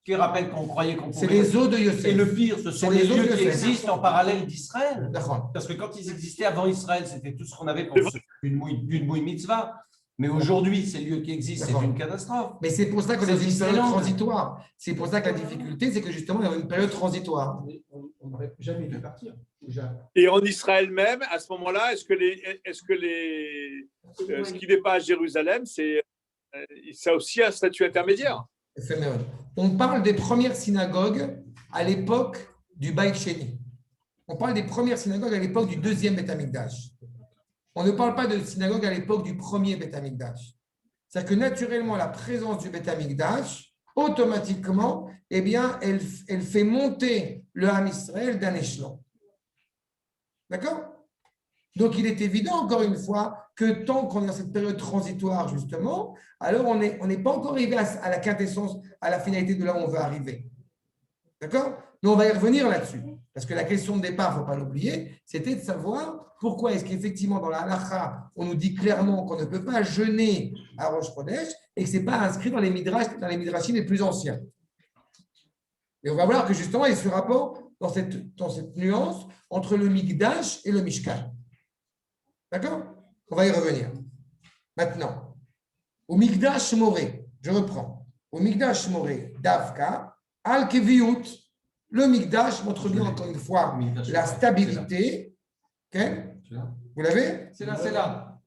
qui rappellent qu'on croyait qu'on pouvait. C'est les eaux de Yosef. Et le pire, ce sont les lieux qui existent en parallèle d'Israël. D'accord. Parce que quand ils existaient avant Israël, c'était tout ce qu'on avait pour une mouille mitzvah. Mais aujourd'hui, ces lieux qui existent, c'est une catastrophe. Mais c'est pour ça qu'on est dans une période transitoire. C'est pour ça que la difficulté, c'est que justement, il y a une période transitoire. On n'aurait jamais dû partir. Déjà. Et en Israël même, à ce moment-là, ce qui n'est pas à Jérusalem, ça aussi un statut intermédiaire. On parle des premières synagogues à l'époque du Beit Sheni. On parle des premières synagogues à l'époque du deuxième Beth Amikdash. On ne parle pas de synagogue à l'époque du premier Beth Amikdash. C'est-à-dire que naturellement, la présence du Beth Amikdash, automatiquement, eh bien, elle fait monter le Ham Israël d'un échelon. D'accord ? Donc, il est évident, encore une fois, que tant qu'on est dans cette période transitoire, justement, alors on n'est pas encore arrivé à la quintessence, à la finalité de là où on veut arriver. D'accord ? Mais on va y revenir là-dessus. Parce que la question de départ, il ne faut pas l'oublier, c'était de savoir pourquoi est-ce qu'effectivement, dans la halakha, on nous dit clairement qu'on ne peut pas jeûner à Rosh Chodesh et que ce n'est pas inscrit dans les midrashim les plus anciens. Et on va voir que justement, il y a ce rapport dans cette nuance entre le Mikdash et le Mishkan. D'accord ? On va y revenir. Maintenant, au Mikdash Moré, je reprends. Au Mikdash Moré, Davka, Al-Keviyut, le Mikdash montre bien encore une fois la stabilité. Okay ? Vous l'avez ? C'est là.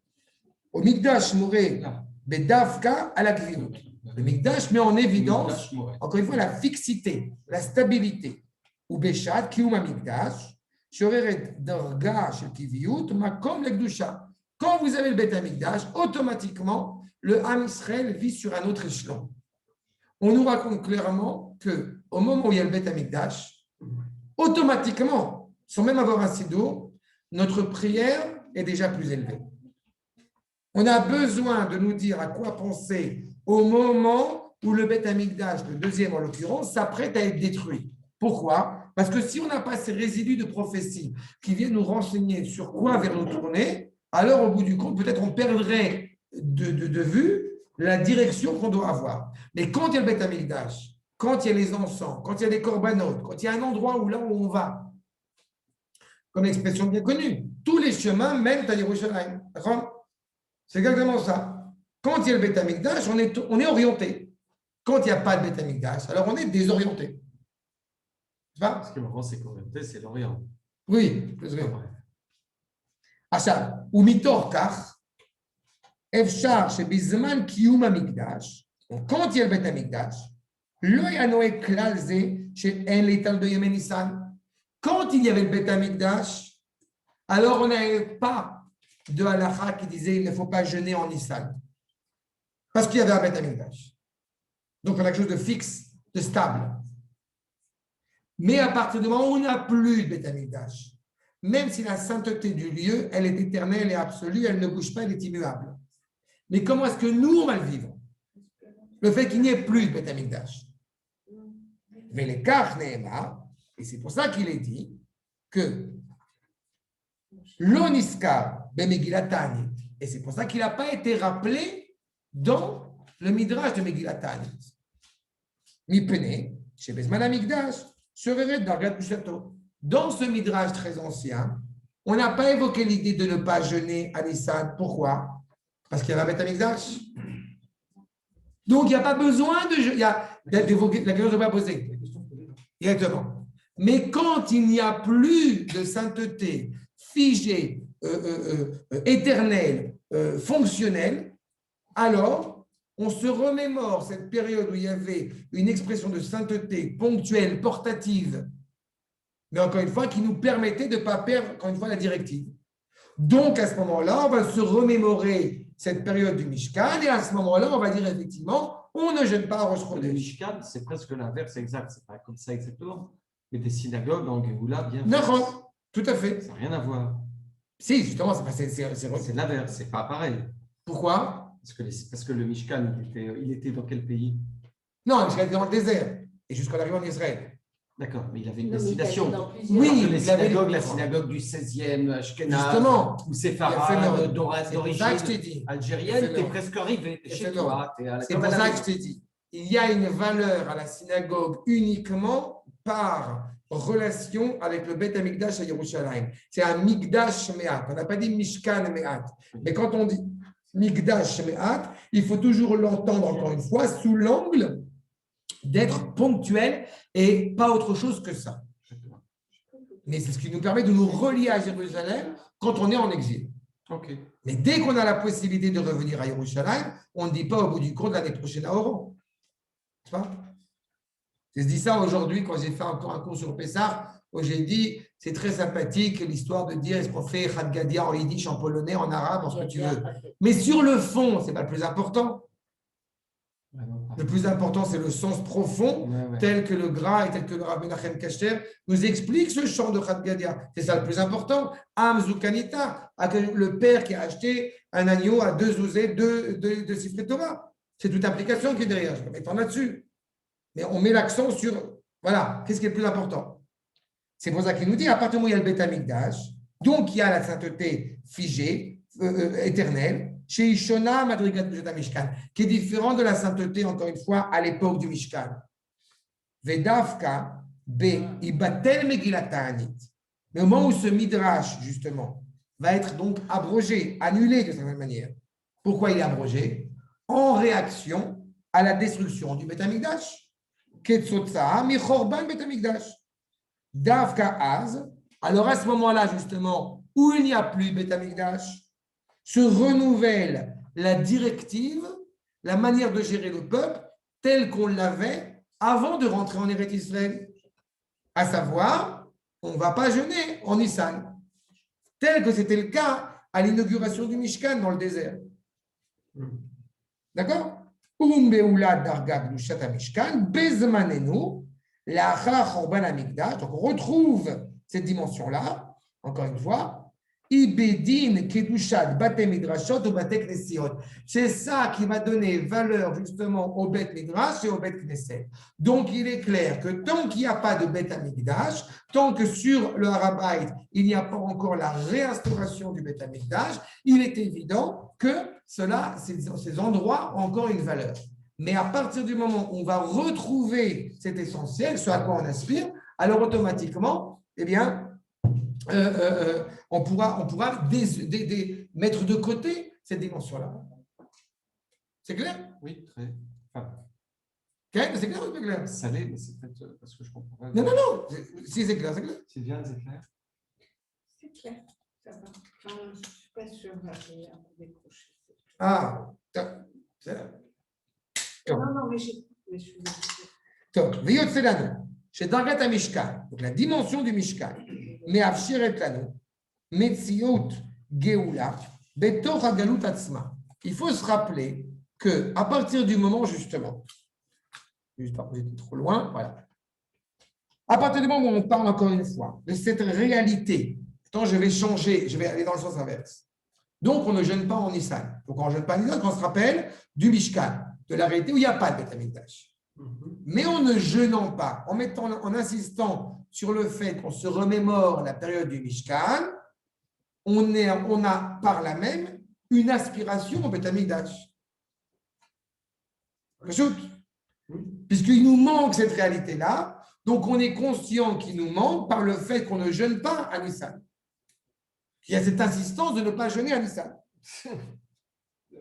Au Mikdash Moré, Bedavka, Al-Keviyut. Le Mikdash met en évidence, encore une fois, la fixité, la stabilité. Ou Beshat, Kiyum Mikdash, Shoreret Darga Shel Kiviyut, Makom Lekdusha. Quand vous avez le Beth Amikdash, automatiquement, le Ham Israël vit sur un autre échelon. on nous raconte clairement qu'au moment où il y a le Beth Amikdash, automatiquement, sans même avoir un sidour, notre prière est déjà plus élevée. On a besoin de nous dire à quoi penser au moment où le Beth Amikdash, le deuxième en l'occurrence, s'apprête à être détruit. Pourquoi ? Parce que si on n'a pas ces résidus de prophétie qui viennent nous renseigner sur quoi vers nous tourner, alors au bout du compte, peut-être on perdrait de vue la direction qu'on doit avoir. Mais quand il y a le Beth Amikdash, quand il y a les encens, quand il y a les corbanotes, quand il y a un endroit où on va, comme l'expression bien connue, tous les chemins mènent à Yerushalayim. D'accord ? C'est exactement ça. Quand il y a le Beth Amikdash, on est orienté. Quand il n'y a pas de Beth Amikdash, alors on est désorienté. Ce qui me c'est qu'orienté, c'est l'Orient. Oui, c'est vrai. עכשיו, ומתוך כך, אפשר שבזמן קיום המקדש, quand il y a le בית המקדש, לא היה נוהג כלל זה שאין להתעלל בימי ניסן. Quand il y avait le בית המקדש, alors on n'avait pas de halakha qui disait il ne faut pas jeûner en Nissan. Parce qu'il y avait un beit hamikdash. Donc on a quelque chose de fixe, de stable. Mais à partir du moment où on n'a plus de beit hamikdash, même si la sainteté du lieu, elle est éternelle et absolue, elle ne bouge pas, elle est immuable. Mais comment est-ce que nous, on va le vivre? Le fait qu'il n'y ait plus de beit hamikdash. Mais les Ne'emar, et c'est pour ça qu'il est dit que l'oniskar Megillat Ta'anit, et c'est pour ça qu'il n'a pas été rappelé dans le midrash de Megillat Ta'anit. Mipene, chez Bezman Hamikdash, Shoreret Dargat Pushato. Dans ce midrash très ancien, on n'a pas évoqué l'idée de ne pas jeûner à Nissan. Pourquoi? Parce qu'il y avait un Beit Hamikdash. Donc il n'y a pas besoin de jeûner. La question ne pas poser. Exactement. Mais quand il n'y a plus de sainteté figée, éternelle, fonctionnelle, alors on se remémore cette période où il y avait une expression de sainteté ponctuelle, portative, mais encore une fois, qui nous permettait de ne pas perdre, encore une fois, la directive. Donc, à ce moment-là, on va se remémorer cette période du Mishkan, et à ce moment-là, on va dire effectivement, on ne jeûne pas à Rosh Chodesh. Le Mishkan, c'est presque l'inverse exact, c'est pas comme ça exactement, mais des synagogues en Géoula bien. Non, tout à fait. Ça n'a rien à voir. Si, justement, c'est l'inverse, c'est pas pareil. Pourquoi? Parce que le Mishkan, il était dans quel pays? Non, le Mishkan était dans le désert, et jusqu'à l'arrivée en Israël. D'accord, mais il avait une destination. Oui, la synagogue du 16e, Ashkenaz, justement, ou Séphara, d'origine algérienne, tu es presque arrivé, tu es chez toi. C'est pour ça que je t'ai dit. Il y a une valeur à la synagogue uniquement par relation avec le Beit Hamikdash à Yerushalayim. C'est un Mikdash Me'at. On n'a pas dit Mishkan Me'at. Mais quand on dit Mikdash Me'at, il faut toujours l'entendre, encore une fois, sous l'angle d'être ponctuel et pas autre chose que ça. Mais c'est ce qui nous permet de nous relier à Jérusalem quand on est en exil. Okay. Mais dès qu'on a la possibilité de revenir à Yerushalayim, on ne dit pas au bout du compte l'année prochaine à Oran. C'est pas? Je dis ça aujourd'hui quand j'ai fait encore un cours sur Pessah, où j'ai dit c'est très sympathique l'histoire de dire est-ce qu'on fait Chad Gadia en yiddish, en polonais, en arabe, en ce que tu veux. Mais sur le fond, ce n'est pas le plus important. Le plus important, c'est le sens profond, tel que le Gra et tel que le Rav Menachem Kasher nous explique ce chant de Chad Gadia. C'est ça le plus important. Am Zukanita, le père qui a acheté un agneau à 2 ouzés de Sifrei Torah. C'est toute implication qui est derrière. Je vais mettre en là-dessus. Mais on met l'accent sur, voilà, qu'est-ce qui est le plus important? C'est pour ça qu'il nous dit, à partir du moment où il y a le Beit Hamikdash, donc il y a la sainteté figée, éternelle, chez Ishona Madrigat Mishkan, qui est différent de la sainteté, encore une fois, à l'époque du Mishkan. Vedavka be ibatel Megillat Ta'anit. Mais au moment où ce midrash, justement, va être donc abrogé, annulé de certaine manière. Pourquoi il est abrogé? En réaction à la destruction du Beit Hamikdash. Ketzotza mi chorban Beit Hamikdash. Davka az. Alors à ce moment-là, justement, où il n'y a plus Beit Hamikdash, se renouvelle la directive, la manière de gérer le peuple telle qu'on l'avait avant de rentrer en Eretz Israël. À savoir, on ne va pas jeûner en Nissan, tel que c'était le cas à l'inauguration du Mishkan dans le désert. D'accord? Donc, on retrouve cette dimension-là, encore une fois. Ibedin kedushat bate midrashot ou bate knesiot. C'est ça qui va donner valeur justement au bet midrash et au bet knesset. Donc il est clair que tant qu'il n'y a pas de bet amigdash, tant que sur le Harabait il n'y a pas encore la réinstauration du bet amigdash, il est évident que ces endroits ont encore une valeur. Mais à partir du moment où on va retrouver cet essentiel, ce à quoi on aspire, alors automatiquement, eh bien, on pourra mettre de côté cette dimension-là. C'est clair? Oui, très. Enfin, c'est clair ou pas clair? ça l'est, mais c'est peut-être parce que je comprends pas. Non. Si c'est clair, c'est clair. Sylviane, c'est clair? C'est clair, ça va. Enfin, je ne suis pas sûre, là, j'ai un peu décroché. Ah, Non, mais j'ai. Mais je suis Top. Veyotzelanu, chez Dargat Mishkan, donc la dimension du Mishkan, mais Avshiret Lanu, Metziot Geoula, Betor Hagalut Atzma. Il faut se rappeler que à partir du moment justement, j'étais trop loin, voilà. À partir du moment où on parle encore une fois de cette réalité, attends, je vais changer, je vais aller dans le sens inverse. Donc on ne jeûne pas en Nissan. Donc on ne jeûne pas en Nissan, on se rappelle du Mishkan, de la réalité où il n'y a pas de Beth Amikdash. Mais en ne jeûnant pas, en insistant sur le fait qu'on se remémore la période du Mishkan, on a par là même une aspiration au Beth Amikdash. Puisqu'il nous manque cette réalité-là, donc on est conscient qu'il nous manque par le fait qu'on ne jeûne pas à Nissan. Il y a cette insistance de ne pas jeûner à Nissan.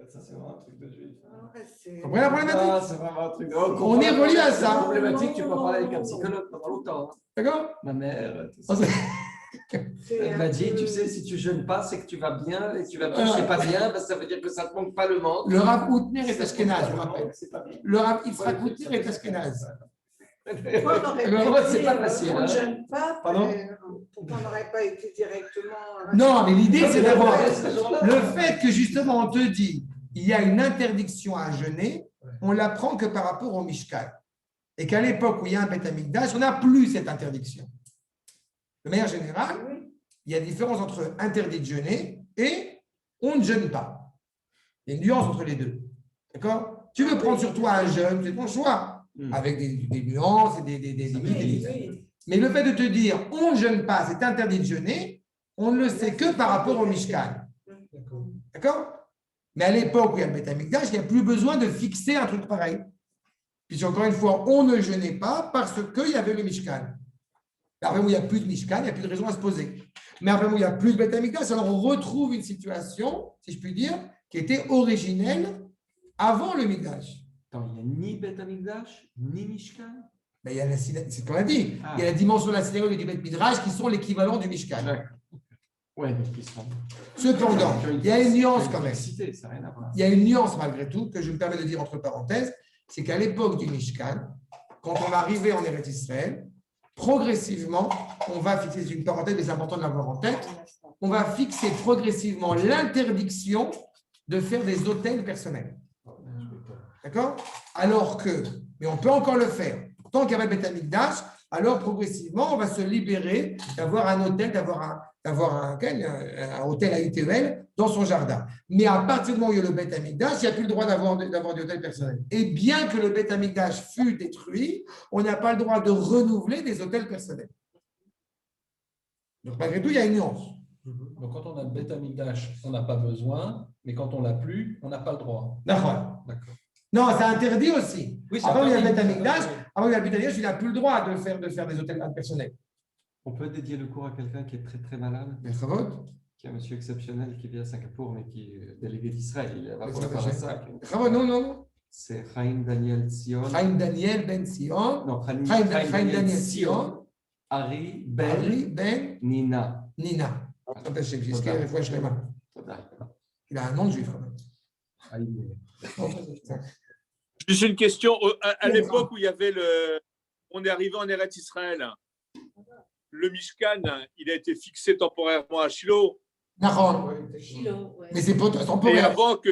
Ça, c'est vraiment un truc de juif. Vous comprenez la problématique? C'est vraiment un truc de... On est relié à ça. C'est problématique, tu peux parler avec un psychologue pendant longtemps. D'accord? Ma mère, tout ça. Elle m'a dit, tu sais, si tu jeûnes pas, c'est que tu vas bien, et tu vas bien, c'est pas bien, ça veut dire que ça ne te manque pas le manque. Le Rav Outner est ashkénaze, je vous rappelle. Le Rav Yitzhak Outner est ashkénaze. C'est pas facile. On ne jeûne pas. Pardon? Pourquoi on n'aurait pas été directement. Non, mais l'idée, c'est d'avoir le fait que justement, on te dit, il y a une interdiction à jeûner, on l'apprend que par rapport au Mishkan. Et qu'à l'époque où il y a un Beth Amikdash, on n'a plus cette interdiction. De manière générale, il y a une différence entre interdit de jeûner et on ne jeûne pas. Il y a une nuance entre les deux. D'accord? Tu veux prendre sur toi un jeûne, c'est ton choix, avec des nuances et des limites. Mais le fait de te dire on ne jeûne pas, c'est interdit de jeûner, on ne le sait que par rapport au Mishkan. D'accord? Mais à l'époque où il y a le Beth Amikdash, il n'y a plus besoin de fixer un truc pareil. Puis encore une fois, on ne jeûnait pas parce qu'il y avait le Mishkan. Après, où il n'y a plus de Mishkan, il n'y a plus de raison à se poser. Mais après, où il n'y a plus de Beth Amikdash, alors on retrouve une situation, si je puis dire, qui était originelle avant le Mikdash. Attends, il n'y a ni Beth Amikdash, ni Mishkan? Ben, c'est ce qu'on a dit. Il y a la dimension de la synagogue et du Beth Midrash qui sont l'équivalent du Mishkan. Oui, donc ils sont. Cependant, il y a une nuance quand même. Ça n'a rien à voir. Il y a une nuance malgré tout que je me permets de dire entre parenthèses, c'est qu'à l'époque du Mishkan, quand on va arriver en Eretz Israël, progressivement, on va fixer, c'est une parenthèse, mais c'est important de l'avoir en tête, on va fixer progressivement l'interdiction de faire des autels personnels. D'accord? Alors que, mais on peut encore le faire. Tant qu'il y a le Beth Amikdash, alors progressivement, on va se libérer d'avoir un hôtel, d'avoir un hôtel à ITEL dans son jardin. Mais à partir du moment où il y a le Beth Amikdash, il n'y a plus le droit d'avoir des hôtels personnels. Et bien que le Beth Amikdash fût détruit, on n'a pas le droit de renouveler des hôtels personnels. Donc malgré tout, il y a une nuance. Donc quand on a le Beth Amikdash, on n'a pas besoin, mais quand on l'a plus, on n'a pas le droit. D'accord. D'accord. Non, c'est interdit aussi. Oui, c'est avant, il y a le Beth interdit. Amikdash, avant, il y a le Beth Amikdash, il n'a plus le droit de faire des hôtels personnels. On peut dédier le cours à quelqu'un qui est très très malade, qui est un monsieur exceptionnel qui vit à Singapour, mais qui est délégué d'Israël. Il va pour le Parassac. Non. C'est Chaim Daniel Sion. Chaim Daniel Ben Sion. Non, Chaim Daniel Sion. Ari Ben Nina. Il a un nom de juif. Juste une question. À l'époque où il y avait on est arrivé en Eretz Israël, le Mishkan, il a été fixé temporairement à Shiloh. Mais c'est pas temporaire. Et avant que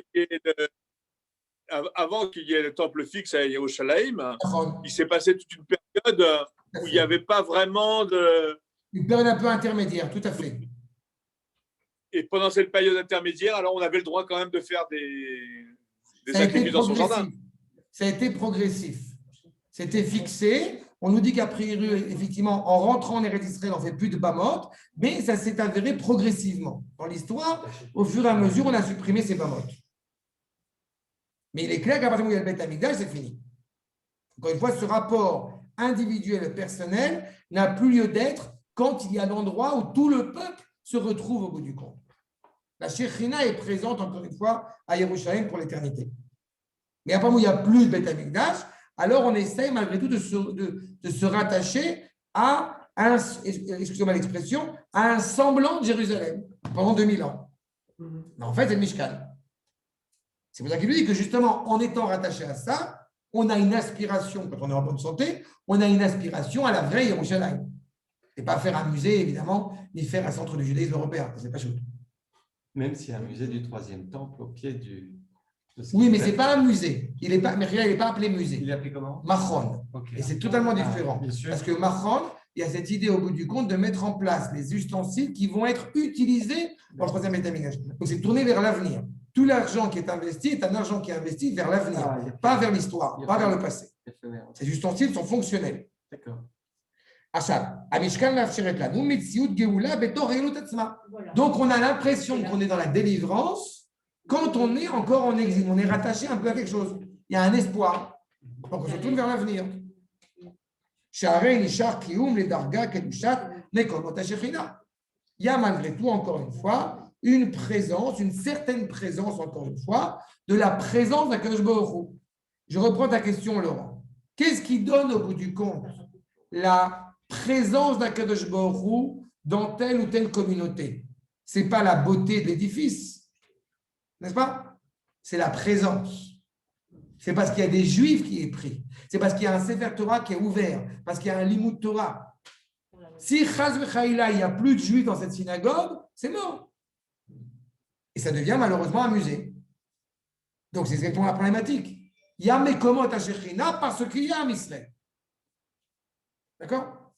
avant qu'il y ait le temple fixe à Yerushalayim, נכון. il s'est passé toute une période où il n'y avait pas vraiment de... Une période un peu intermédiaire, tout à fait. Et pendant cette période intermédiaire, alors on avait le droit quand même de faire des Ça a été sacrifices dans son jardin. progressif. Ça a été progressif. C'était fixé. On nous dit qu'a priori, effectivement, en rentrant en Eretz Israël, on ne fait plus de Bamot, mais ça s'est avéré progressivement. Dans l'histoire, au fur et à mesure, on a supprimé ces Bamot. Mais il est clair qu'à partir du moment où il y a le Beth Amikdash, c'est fini. Encore une fois, ce rapport individuel et personnel n'a plus lieu d'être quand il y a l'endroit où tout le peuple se retrouve au bout du compte. La Shekhinah est présente, encore une fois, à Yerushalayim pour l'éternité. Mais à partir du moment où il n'y a plus de Beth Amikdash, alors on essaye malgré tout de se rattacher à un, excusez-moi l'expression, à un semblant de Jérusalem pendant 2000 ans. Mais en fait, c'est le Mishkan. C'est pour ça qu'il nous dit que justement, en étant rattaché à ça, on a une aspiration, quand on est en bonne santé, on a une aspiration à la vraie Yerushalayim. Et pas faire un musée, évidemment, ni faire un centre du judaïsme européen. C'est pas chaud. Même s'il y a un musée du troisième temple au pied du... Oui, mais ce n'est pas un musée. Il n'est pas appelé musée. Il est appelé comment? Machon. Okay. Et c'est totalement différent. Bien Parce que Machon, il y a cette idée au bout du compte de mettre en place les ustensiles qui vont être utilisés dans le troisième Beth Amikdash. Donc c'est tourné vers l'avenir. Tout l'argent qui est investi est un argent qui est investi vers l'avenir, pas vers l'histoire, pas vers le passé. Ces ustensiles sont fonctionnels. D'accord. Donc on a l'impression qu'on est dans la délivrance quand on est encore en exil. On est rattaché un peu à quelque chose. Il y a un espoir. Donc on se tourne vers l'avenir. Il y a malgré tout, encore une fois, une présence, une certaine présence, encore une fois, de la présence d'Akadosh Baruch Hu. Je reprends ta question, Laurent. Qu'est-ce qui donne au bout du compte la présence d'Akadosh Baruch Hu dans telle ou telle communauté? Ce n'est pas la beauté de l'édifice, n'est-ce pas? C'est la présence. C'est parce qu'il y a des Juifs qui est pris. C'est parce qu'il y a un Sefer Torah qui est ouvert, parce qu'il y a un Limud Torah. Si Chaz v'Chaïla, il n'y a plus de Juifs dans cette synagogue, c'est mort. Et ça devient malheureusement un musée. Donc c'est exactement la problématique. Il y a Mekomot HaShekhinah parce qu'il y a un Israël. D'accord?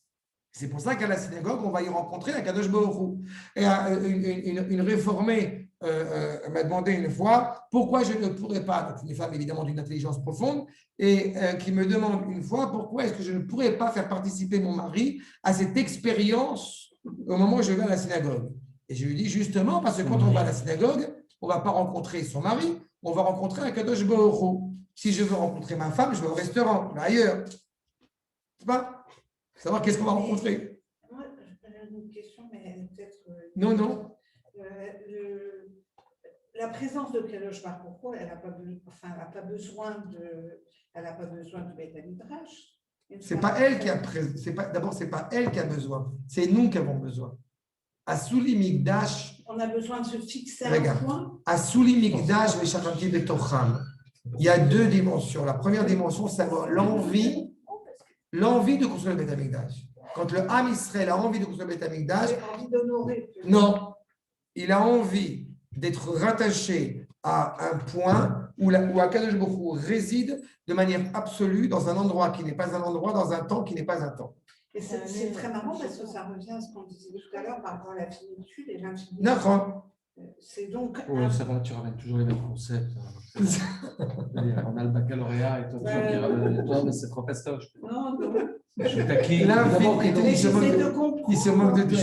C'est pour ça qu'à la synagogue, on va y rencontrer la Kadosh Baruch Hu. Et une réformée m'a demandé une fois pourquoi je ne pourrais pas, donc une femme évidemment d'une intelligence profonde, et qui me demande une fois pourquoi est-ce que je ne pourrais pas faire participer mon mari à cette expérience au moment où je vais à la synagogue. Et je lui dis justement parce que quand on va à la synagogue, on ne va pas rencontrer son mari, on va rencontrer un Kadosh Baruch Hu. Si je veux rencontrer ma femme, je vais au restaurant, mais ailleurs. C'est pas savoir qu'est-ce qu'on va rencontrer. Moi, j'ai une question, mais peut-être. Non. La présence de Kadosh Baruch Hu, elle n'a pas besoin du Beth Amikdash. C'est pas elle qui a d'abord, c'est pas elle qui a besoin, c'est nous qui avons besoin. À Souli Mikdash, on a besoin de se fixer un point. À Souli Mikdash, Veshachamti Betocham. Il y a deux dimensions. La première dimension, c'est l'envie de construire le Beth Amikdash. Quand le Ham Israël a envie de construire le Beth Amikdash, non, il a envie d'être rattaché à un point où Akadosh Baruch Hu réside de manière absolue dans un endroit qui n'est pas un endroit, dans un temps qui n'est pas un temps. Et c'est très marrant parce que ça revient à ce qu'on disait tout à l'heure par rapport à la finitude et l'infinitude. Non. C'est donc. Ça va, tu ramènes toujours les mêmes concepts. On a le baccalauréat et toi, mais c'est trop fastoche. Non. Je taquine. Il se moque de toi.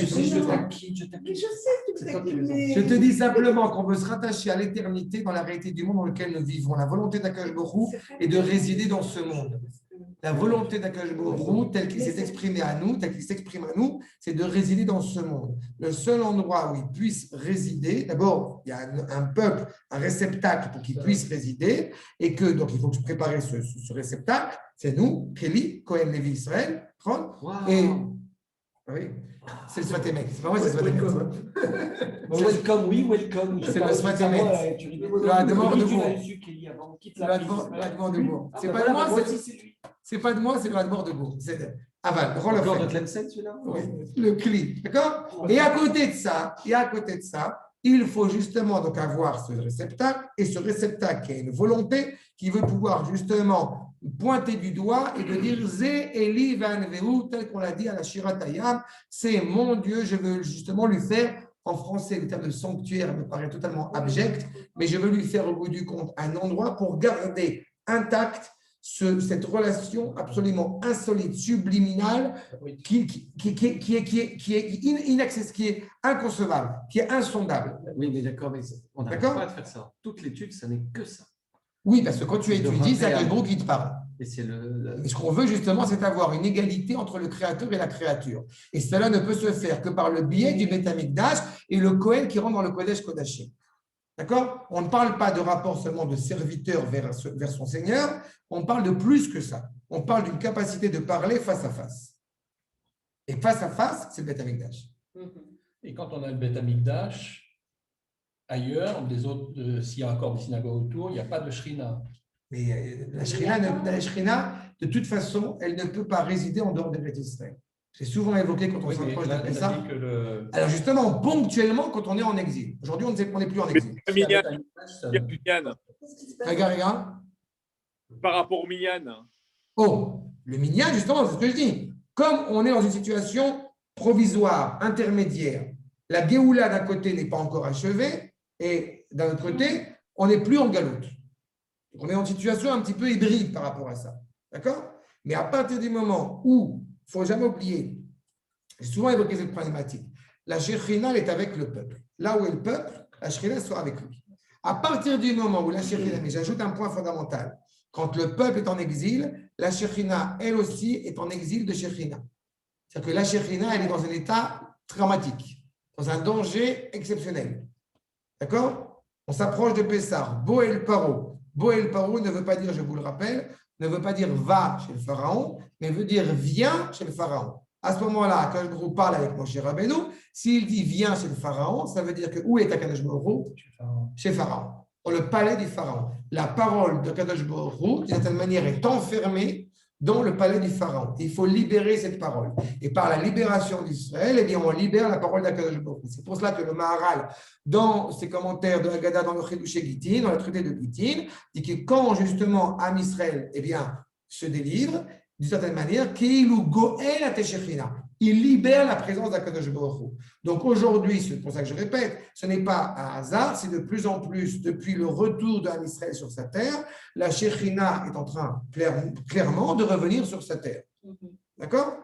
Je te dis simplement qu'on veut se rattacher à l'éternité dans la réalité du monde dans lequel nous vivons. La volonté d'Akadosh Baruch Hu est de résider dans ce monde. La volonté d'Akadosh Baruch Hu, telle qu'il s'est exprimée à nous, telle qu'il s'exprime à nous, c'est de résider dans ce monde. Le seul endroit où il puisse résider, d'abord, il y a un peuple, un réceptacle pour qu'il puisse résider, et que donc il faut préparer ce réceptacle. C'est nous, Kelly, Cohen Levi Israël, et oui, c'est le Svatemek. C'est pas moi, c'est le Svatemek. Welcome, oui, welcome. C'est le Svatemek. La demande de vous. C'est pas de moi, c'est pas de moi, c'est le Hadmor de Gour. C'est Aval. Encore de Tlemcen, celui-là? Oui, le Kli. D'accord? Et à côté de ça, Il faut justement donc avoir ce réceptacle, et ce réceptacle qui a une volonté, qui veut pouvoir justement pointer du doigt et de dire Zé Eli Vanveu, tel qu'on l'a dit à la Shirat Hayam, c'est mon Dieu, je veux justement lui faire, en français, le terme de sanctuaire me paraît totalement abject, mais je veux lui faire au bout du compte un endroit pour garder intact cette relation absolument insolite, subliminale, qui est inconcevable, qui est insondable. Oui, mais d'accord, mais on n'arrive pas à faire ça. Toute l'étude, ça n'est que ça. Oui, parce que quand tu étudies, c'est Akadosh qui te parle. Et c'est Et ce qu'on veut justement, c'est avoir une égalité entre le créateur et la créature. Et cela ne peut se faire que par le biais du Beth Amikdash et le Kohen qui rentre dans le Kodesh Kodashim. D'accord? On ne parle pas de rapport seulement de serviteur vers son Seigneur, on parle de plus que ça. On parle d'une capacité de parler face à face. Et face à face, c'est le Beth Amikdash. Et quand on a le Beth Amikdash, ailleurs, s'il y a encore des synagogues autour, il n'y a pas de Shrina. Mais la Shrina, de toute façon, elle ne peut pas résider en dehors de l'État d'Israël. C'est souvent évoqué quand on s'approche de Pessah. Alors justement, ponctuellement, quand on est en exil. Aujourd'hui, on ne sait qu'on n'est plus en exil. Regarde. Par rapport au Minyan. Oh, le Minyan, justement, c'est ce que je dis. Comme on est dans une situation provisoire, intermédiaire, la Géoula d'un côté n'est pas encore achevée, et d'un autre côté, on n'est plus en galoute. Donc on est en situation un petit peu hybride par rapport à ça. D'accord? Mais à partir du moment où, il ne faut jamais oublier, j'ai souvent évoqué cette problématique, la Shekhinah est avec le peuple. Là où est le peuple, la Shekhinah sera avec lui. À partir du moment où la Shekhinah, mais j'ajoute un point fondamental, quand le peuple est en exil, la Shekhinah, elle aussi, est en exil de Shekhinah. C'est-à-dire que la Shekhinah, elle est dans un état traumatique, dans un danger exceptionnel. D'accord? On s'approche de Pessah, Boel Paro. Boel Paro ne veut pas dire, je vous le rappelle, ne veut pas dire va chez le pharaon, mais veut dire viens chez le pharaon. À ce moment-là, quand je parle avec Moshe Rabbeinu, s'il dit viens chez le pharaon, ça veut dire que où est Akadosh Baruch Hu? Chez le pharaon, dans le palais du pharaon. La parole de Akadosh Baruch Hu, d'une certaine manière, est enfermée dans le palais du pharaon. Il faut libérer cette parole. Et par la libération d'Israël, eh bien, on libère la parole d'Akadosh Baruch Hu. C'est pour cela que le Maharal, dans ses commentaires de Haggadah, dans le Chidouché Gittin, dans le traité de Gittin, dit que quand justement Am Israël se délivre, d'une certaine manière, il libère la présence d'Akadosh Baruch Hu. Donc aujourd'hui, c'est pour ça que je répète, ce n'est pas un hasard, c'est de plus en plus, depuis le retour d'Am Israël sur sa terre, la Shekhinah est en train clairement de revenir sur sa terre. D'accord?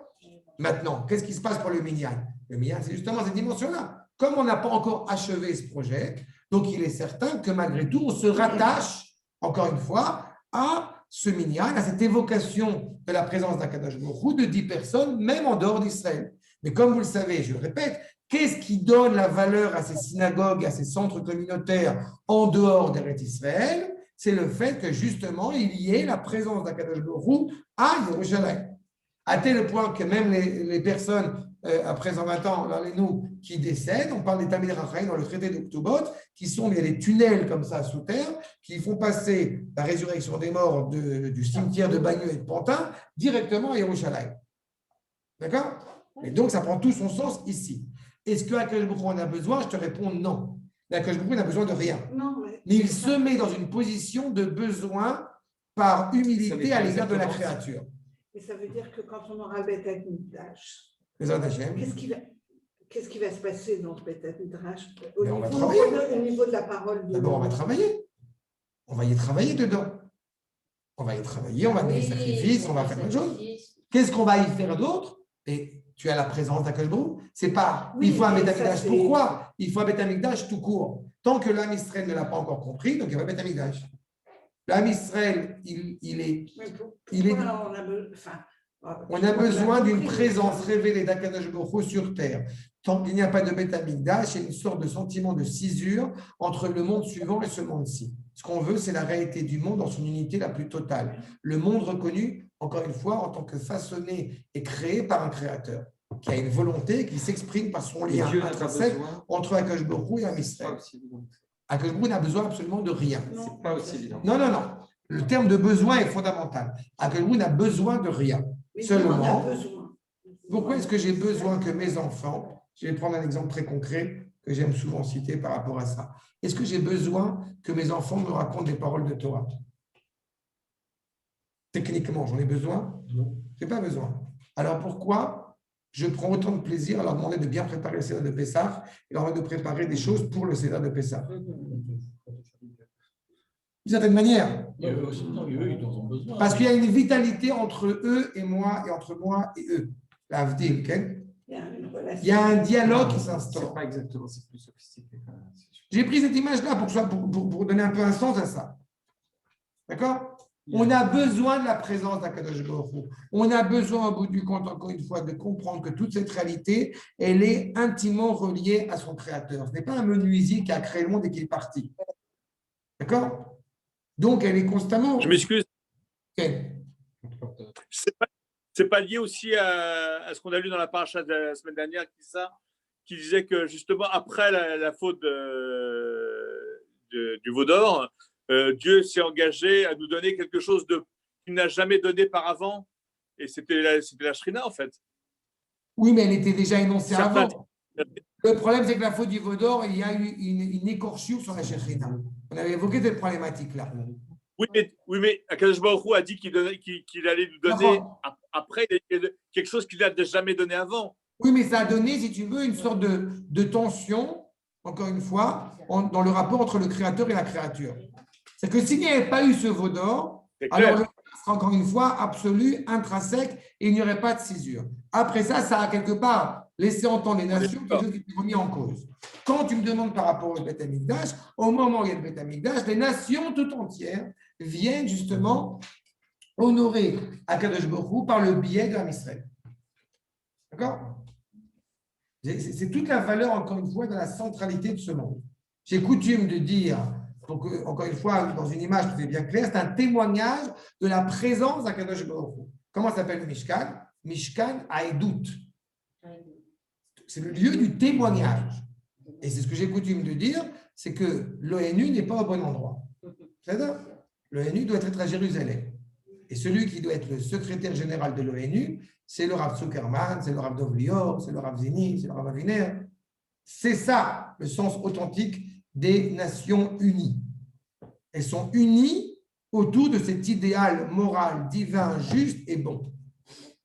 Maintenant, qu'est-ce qui se passe pour le Minyan? Le Minyan, c'est justement cette dimension-là. Comme on n'a pas encore achevé ce projet, donc il est certain que malgré tout, on se rattache, encore une fois, à ce minyan, à cette évocation de la présence d'Akadosh Baruch Hu de 10 personnes, même en dehors d'Israël. Mais comme vous le savez, je le répète, qu'est-ce qui donne la valeur à ces synagogues, à ces centres communautaires en dehors d'Eretz Israël? C'est le fait que justement, il y ait la présence d'Akadosh Baruch Hu à Yerushalayim. À tel point que même les personnes, après 20 ans, nous, qui décèdent, on parle des Talmidei Chacham dans le traité de Ktubot, il y a des tunnels comme ça sous terre, qui font passer la résurrection des morts du cimetière de Bagneux et de Pantin directement à Yerushalayim. D'accord? Et donc, ça prend tout son sens ici. Est-ce que Akadosh Baruch Hu en a besoin? Je te réponds non. Akadosh Baruch Hu n'a besoin de rien. Non, mais il se met dans une position de besoin par humilité à l'égard de la créature. Et ça veut dire que quand on aura le Beth Amikdash, qu'est-ce qui va se passer dans ce Beth Amikdash au niveau de la parole? D'abord, on va travailler. On va y travailler dedans. On va y travailler, on va donner des sacrifices, on va faire plein de choses. Qu'est-ce qu'on va y faire d'autre? Et tu as la présence d'Akadosh Baruch Hu. C'est pas, il faut un Beth Amikdash. Pourquoi? Il faut un Beth Amikdash tout court. Tant que l'âme Israël ne l'a pas encore compris, donc il y a un Beth Amikdash. L'âme Israël, on a besoin d'une présence révélée d'Akadosh Baruch Hu sur terre. Tant qu'il n'y a pas de Beth Amikdash, il y a une sorte de sentiment de cisure entre le monde suivant et ce monde-ci. Ce qu'on veut, c'est la réalité du monde dans son unité la plus totale. Le monde reconnu, encore une fois, en tant que façonné et créé par un créateur, qui a une volonté, qui s'exprime par son lien intrinsèque entre Akadosh Baruch Hu et Am Israël. Akadosh Baruch Hu n'a besoin absolument de rien. C'est pas aussi évident. Non. Le terme de besoin est fondamental. Akadosh Baruch Hu n'a besoin de rien. Seulement, pourquoi est-ce que j'ai besoin que mes enfants, je vais prendre un exemple très concret, que j'aime souvent citer par rapport à ça. Est-ce que j'ai besoin que mes enfants me racontent des paroles de Torah? Techniquement, j'en ai besoin? Non. Je n'ai pas besoin. Alors pourquoi je prends autant de plaisir à leur demander de bien préparer le Seder de Pessah et leur demander de préparer des choses pour le Seder de Pessah? D'une certaine manière. Eux aussi, non, eux, ils en ont besoin. Parce qu'il y a une vitalité entre eux et moi, et entre moi et eux. La Avdil, ok? Il y a un dialogue qui s'instaure. C'est pas exactement, c'est plus sophistiqué. J'ai pris cette image-là pour donner un peu un sens à ça. D'accord? On a besoin de la présence d'Akadosh Baruch Hu. On a besoin, au bout du compte, encore une fois, de comprendre que toute cette réalité, elle est intimement reliée à son créateur. Ce n'est pas un menuisier qui a créé le monde et qui est parti. D'accord? Donc, elle est constamment… Je m'excuse. Okay. C'est pas lié aussi à ce qu'on a lu dans la paracha de la semaine dernière qui disait que justement après la faute du veau d'or, Dieu s'est engagé à nous donner quelque chose qu'il n'a jamais donné par avant, et c'était la Shrina en fait. Oui, mais elle était déjà énoncée avant. Le problème, c'est que la faute du veau d'or, il y a eu une écorchure sur la Shrina. On avait évoqué cette problématique-là. Oui, mais Akadosh Baruch Hu a dit qu'il allait nous donner après quelque chose qu'il n'a jamais donné avant. Oui, mais ça a donné, si tu veux, une sorte de tension, encore une fois, dans le rapport entre le créateur et la créature. C'est que s'il n'y avait pas eu ce veau d'or, alors le sera encore une fois absolu, intrinsèque, et il n'y aurait pas de césure. Après ça, ça a quelque part laissé entendre les nations quelque chose qui est remis en cause. Quand tu me demandes par rapport au Beth Amikdash, au moment où il y a le Beth Amikdash, les nations tout entières viennent justement honorer Akadosh Baruch Hu par le biais de Israël. D'accord? C'est toute la valeur, encore une fois, de la centralité de ce monde. J'ai coutume de dire, pour que, encore une fois, dans une image qui est bien claire, c'est un témoignage de la présence d'Akadosh Baruch Hu. Comment s'appelle le Mishkan? Mishkan Haedut. C'est le lieu du témoignage. Et c'est ce que j'ai coutume de dire, c'est que l'ONU n'est pas au bon endroit. C'est-à-dire, l'ONU doit être à Jérusalem. Et celui qui doit être le secrétaire général de l'ONU, c'est le Rav Zuckerman, c'est le Rav Dov Lior, c'est le Rav Zini, c'est le Rav Aviner. C'est ça le sens authentique des Nations Unies. Elles sont unies autour de cet idéal moral, divin, juste et bon.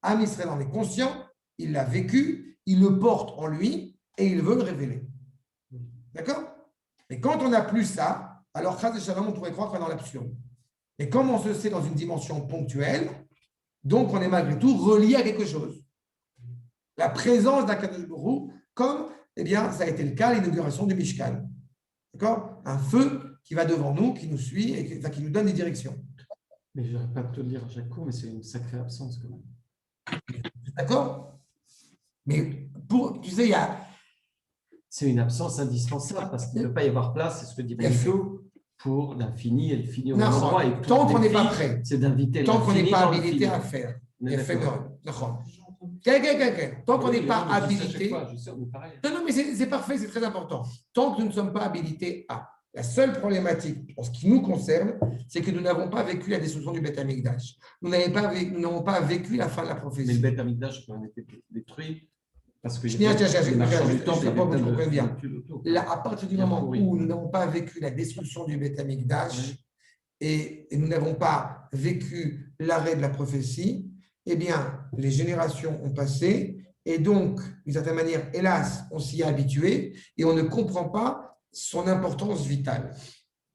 Am Israël en est conscient, il l'a vécu, il le porte en lui et il veut le révéler. D'accord? Mais quand on n'a plus ça, alors Chaz et Shalom, on pourrait croire qu'on est dans l'absurde. Et comme on se sait dans une dimension ponctuelle, donc on est malgré tout relié à quelque chose. La présence d'Akadosh Baruch Hu, comme ça a été le cas à l'inauguration du Mishkan. D'accord? Un feu qui va devant nous, qui nous suit et qui nous donne des directions. Mais je n'aurais pas te le dire à chaque coup, mais c'est une sacrée absence quand même. D'accord? Mais tu sais, il y a… C'est une absence indispensable parce qu'il ne peut pas y avoir place, c'est ce que dit Bishou, pour l'infini et le fini au même endroit. Et tant qu'on n'est pas prêt, c'est d'inviter tant qu'on n'est pas habilité à faire. Tant qu'on n'est pas habilité. Non, mais c'est parfait, c'est très important. Tant que nous ne sommes pas habilités à. La seule problématique, en ce qui nous concerne, c'est que nous n'avons pas vécu la destruction du Beth Amikdash. Nous n'avons pas vécu la fin de la prophétie. Mais le Beth Amikdash a été détruit. Parce que à partir du moment où nous n'avons pas vécu la destruction du Beth Amikdash et nous n'avons pas vécu l'arrêt de la prophétie, eh bien, les générations ont passé et donc, d'une certaine manière, hélas, on s'y est habitué et on ne comprend pas son importance vitale.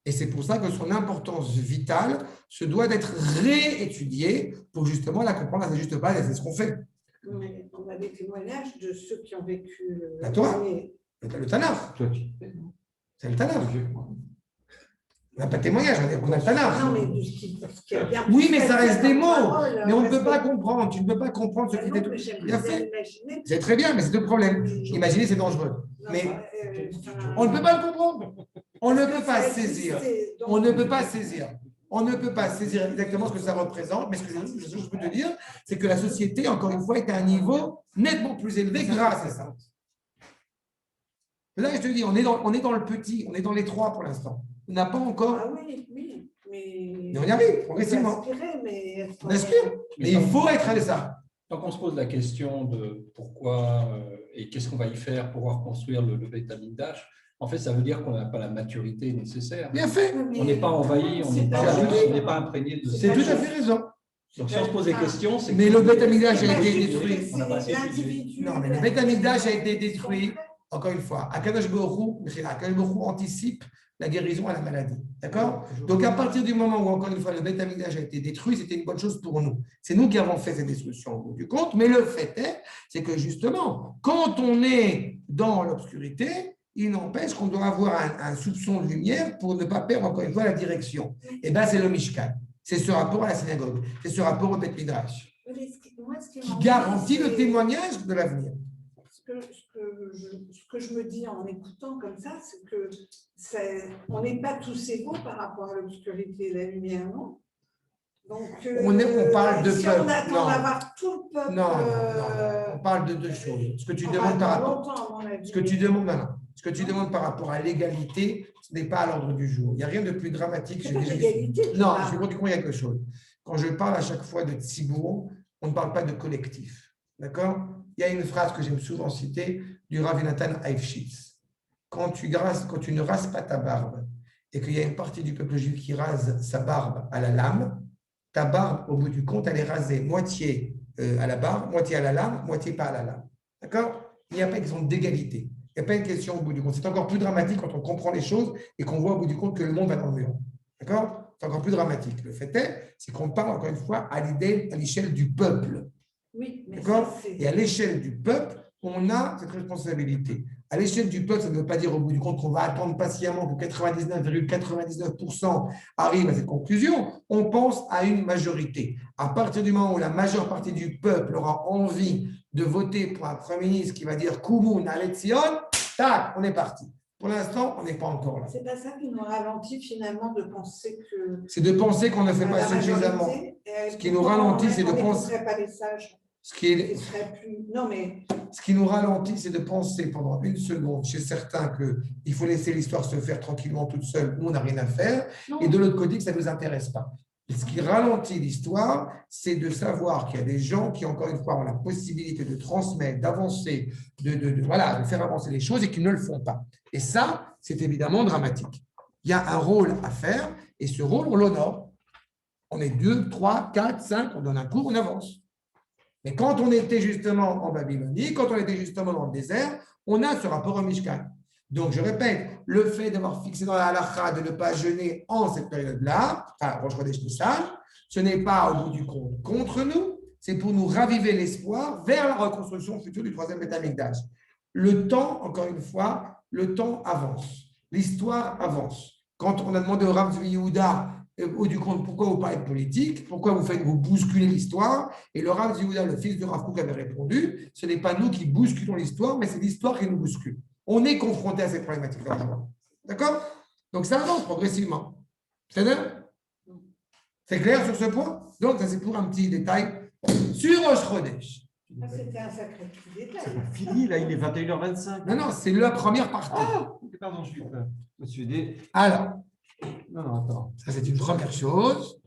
Et c'est pour ça que son importance vitale se doit d'être réétudiée pour justement la comprendre à sa juste base et c'est ce qu'on fait. Mais on a des témoignages de ceux qui ont vécu la Torah, le Tanakh. C'est le Tanakh. On n'a pas de témoignage, on a le Tanakh. Oui, mais ça reste des mots. Mais on ne peut pas comprendre. Tu ne peux pas comprendre ce qui était bien fait. C'est très bien, mais c'est le problème. Imaginer, c'est dangereux. Mais on ne peut pas le comprendre. On ne peut pas saisir. On ne peut pas saisir. On ne peut pas saisir exactement ce que ça représente, mais ce que je peux te dire, c'est que la société, encore une fois, est à un niveau nettement plus élevé grâce à ça. Là, je te dis, on est dans le petit, on est dans les trois pour l'instant. On n'a pas encore… Ah oui, mais on y arrive, progressivement. On aspire, mais il faut être à ça. Donc, on se pose la question de pourquoi et qu'est-ce qu'on va y faire pour reconstruire le Beth Amikdash? En fait, ça veut dire qu'on n'a pas la maturité nécessaire. Bien fait. On n'est pas envahi, on n'est pas imprégné de... C'est tout à fait raison. Donc, si on se pose des questions, c'est... Mais le Beth Amikdash a été détruit. On n'a pas assez étudié. Non, mais le Beth Amikdash a été détruit. Encore une fois, Akadosh Baruch Hu anticipe la guérison à la maladie. D'accord? Donc, à partir du moment où, encore une fois, le Beth Amikdash a été détruit, c'était une bonne chose pour nous. C'est nous qui avons fait cette destruction au bout du compte. Mais le fait est, c'est que justement, quand on est dans l'obscurité, il n'empêche qu'on doit avoir un soupçon de lumière pour ne pas perdre, encore une fois, la direction. Et bien, c'est le Mishkan. C'est ce rapport à la synagogue. C'est ce rapport au Beth Midrash qui garantit le témoignage de l'avenir. Ce que je me dis en écoutant comme ça, c'est que on n'est pas tous égaux par rapport à l'obscurité et la lumière, non? Donc, on parle de si peuple. On attend d'avoir tout le peuple. Non, on parle de deux choses. Ce que tu demandes par rapport, ce que tu demandes par rapport à l'égalité, ce n'est pas à l'ordre du jour. Il n'y a rien de plus dramatique. Non, je vais vous dire quelque chose. Quand je parle à chaque fois de Tzibour, on ne parle pas de collectif. D'accord? Il y a une phrase que j'aime souvent citer du Rav Nathan Eifshitz. Quand tu ne rases pas ta barbe et qu'il y a une partie du peuple juif qui rase sa barbe à la lame, ta barbe, au bout du compte, elle est rasée moitié à la barbe, moitié à la lame, moitié pas à la lame. D'accord? Il n'y a pas une question d'égalité. Il n'y a pas une question au bout du compte. C'est encore plus dramatique quand on comprend les choses et qu'on voit au bout du compte que le monde va dans le mur. D'accord? C'est encore plus dramatique. Le fait est, c'est qu'on parle encore une fois à l'échelle du peuple. Oui, mais d'accord? Et à l'échelle du peuple, on a cette responsabilité. À l'échelle du peuple, ça ne veut pas dire au bout du compte qu'on va attendre patiemment que 99,99% arrivent à cette conclusion. On pense à une majorité. À partir du moment où la majeure partie du peuple aura envie de voter pour un Premier ministre qui va dire « Koumoun Aletzion », tac, on est parti. Pour l'instant, on n'est pas encore là. C'est pas ça qui nous ralentit finalement de penser que… C'est de penser qu'on ne fait pas suffisamment. Ce qui nous ralentit, c'est de penser… pas les sages. Ce qui nous ralentit, c'est de penser pendant une seconde chez certains qu'il faut laisser l'histoire se faire tranquillement toute seule, où on n'a rien à faire, et de l'autre côté que ça ne nous intéresse pas. Et ce qui ralentit l'histoire, c'est de savoir qu'il y a des gens qui, encore une fois, ont la possibilité de transmettre, d'avancer, de faire avancer les choses et qui ne le font pas. Et ça, c'est évidemment dramatique. Il y a un rôle à faire, et ce rôle, on l'honore. On est 2, 3, 4, 5, on donne un cours, on avance. Mais quand on était justement en Babylonie, quand on était justement dans le désert, on a ce rapport au Mishkan. Donc, je répète, le fait d'avoir fixé dans la halakha de ne pas jeûner en cette période-là, enfin, Rosh Chodesh Nissan, ce n'est pas au bout du compte contre nous, c'est pour nous raviver l'espoir vers la reconstruction future du troisième Beth Amikdash. Le temps, encore une fois, le temps avance. L'histoire avance. Quand on a demandé au Rav Zvi Yehuda, au du compte, pourquoi vous parlez de politique, pourquoi vous bousculez l'histoire, et le Rav Zvi Yehuda, le fils de Rav Kook, avait répondu, ce n'est pas nous qui bousculons l'histoire, mais c'est l'histoire qui nous bouscule. On est confronté à cette problématique d'argent. D'accord? Donc ça avance progressivement. C'est clair sur ce point? Donc ça c'est pour un petit détail sur Rosh Chodesh. C'était un sacré petit détail. C'est fini, là, il est 21h25. Non, c'est la première partie. Ah, pardon, je suis pas. Monsieur D. Alors, non, attends. Ça c'est une première chose.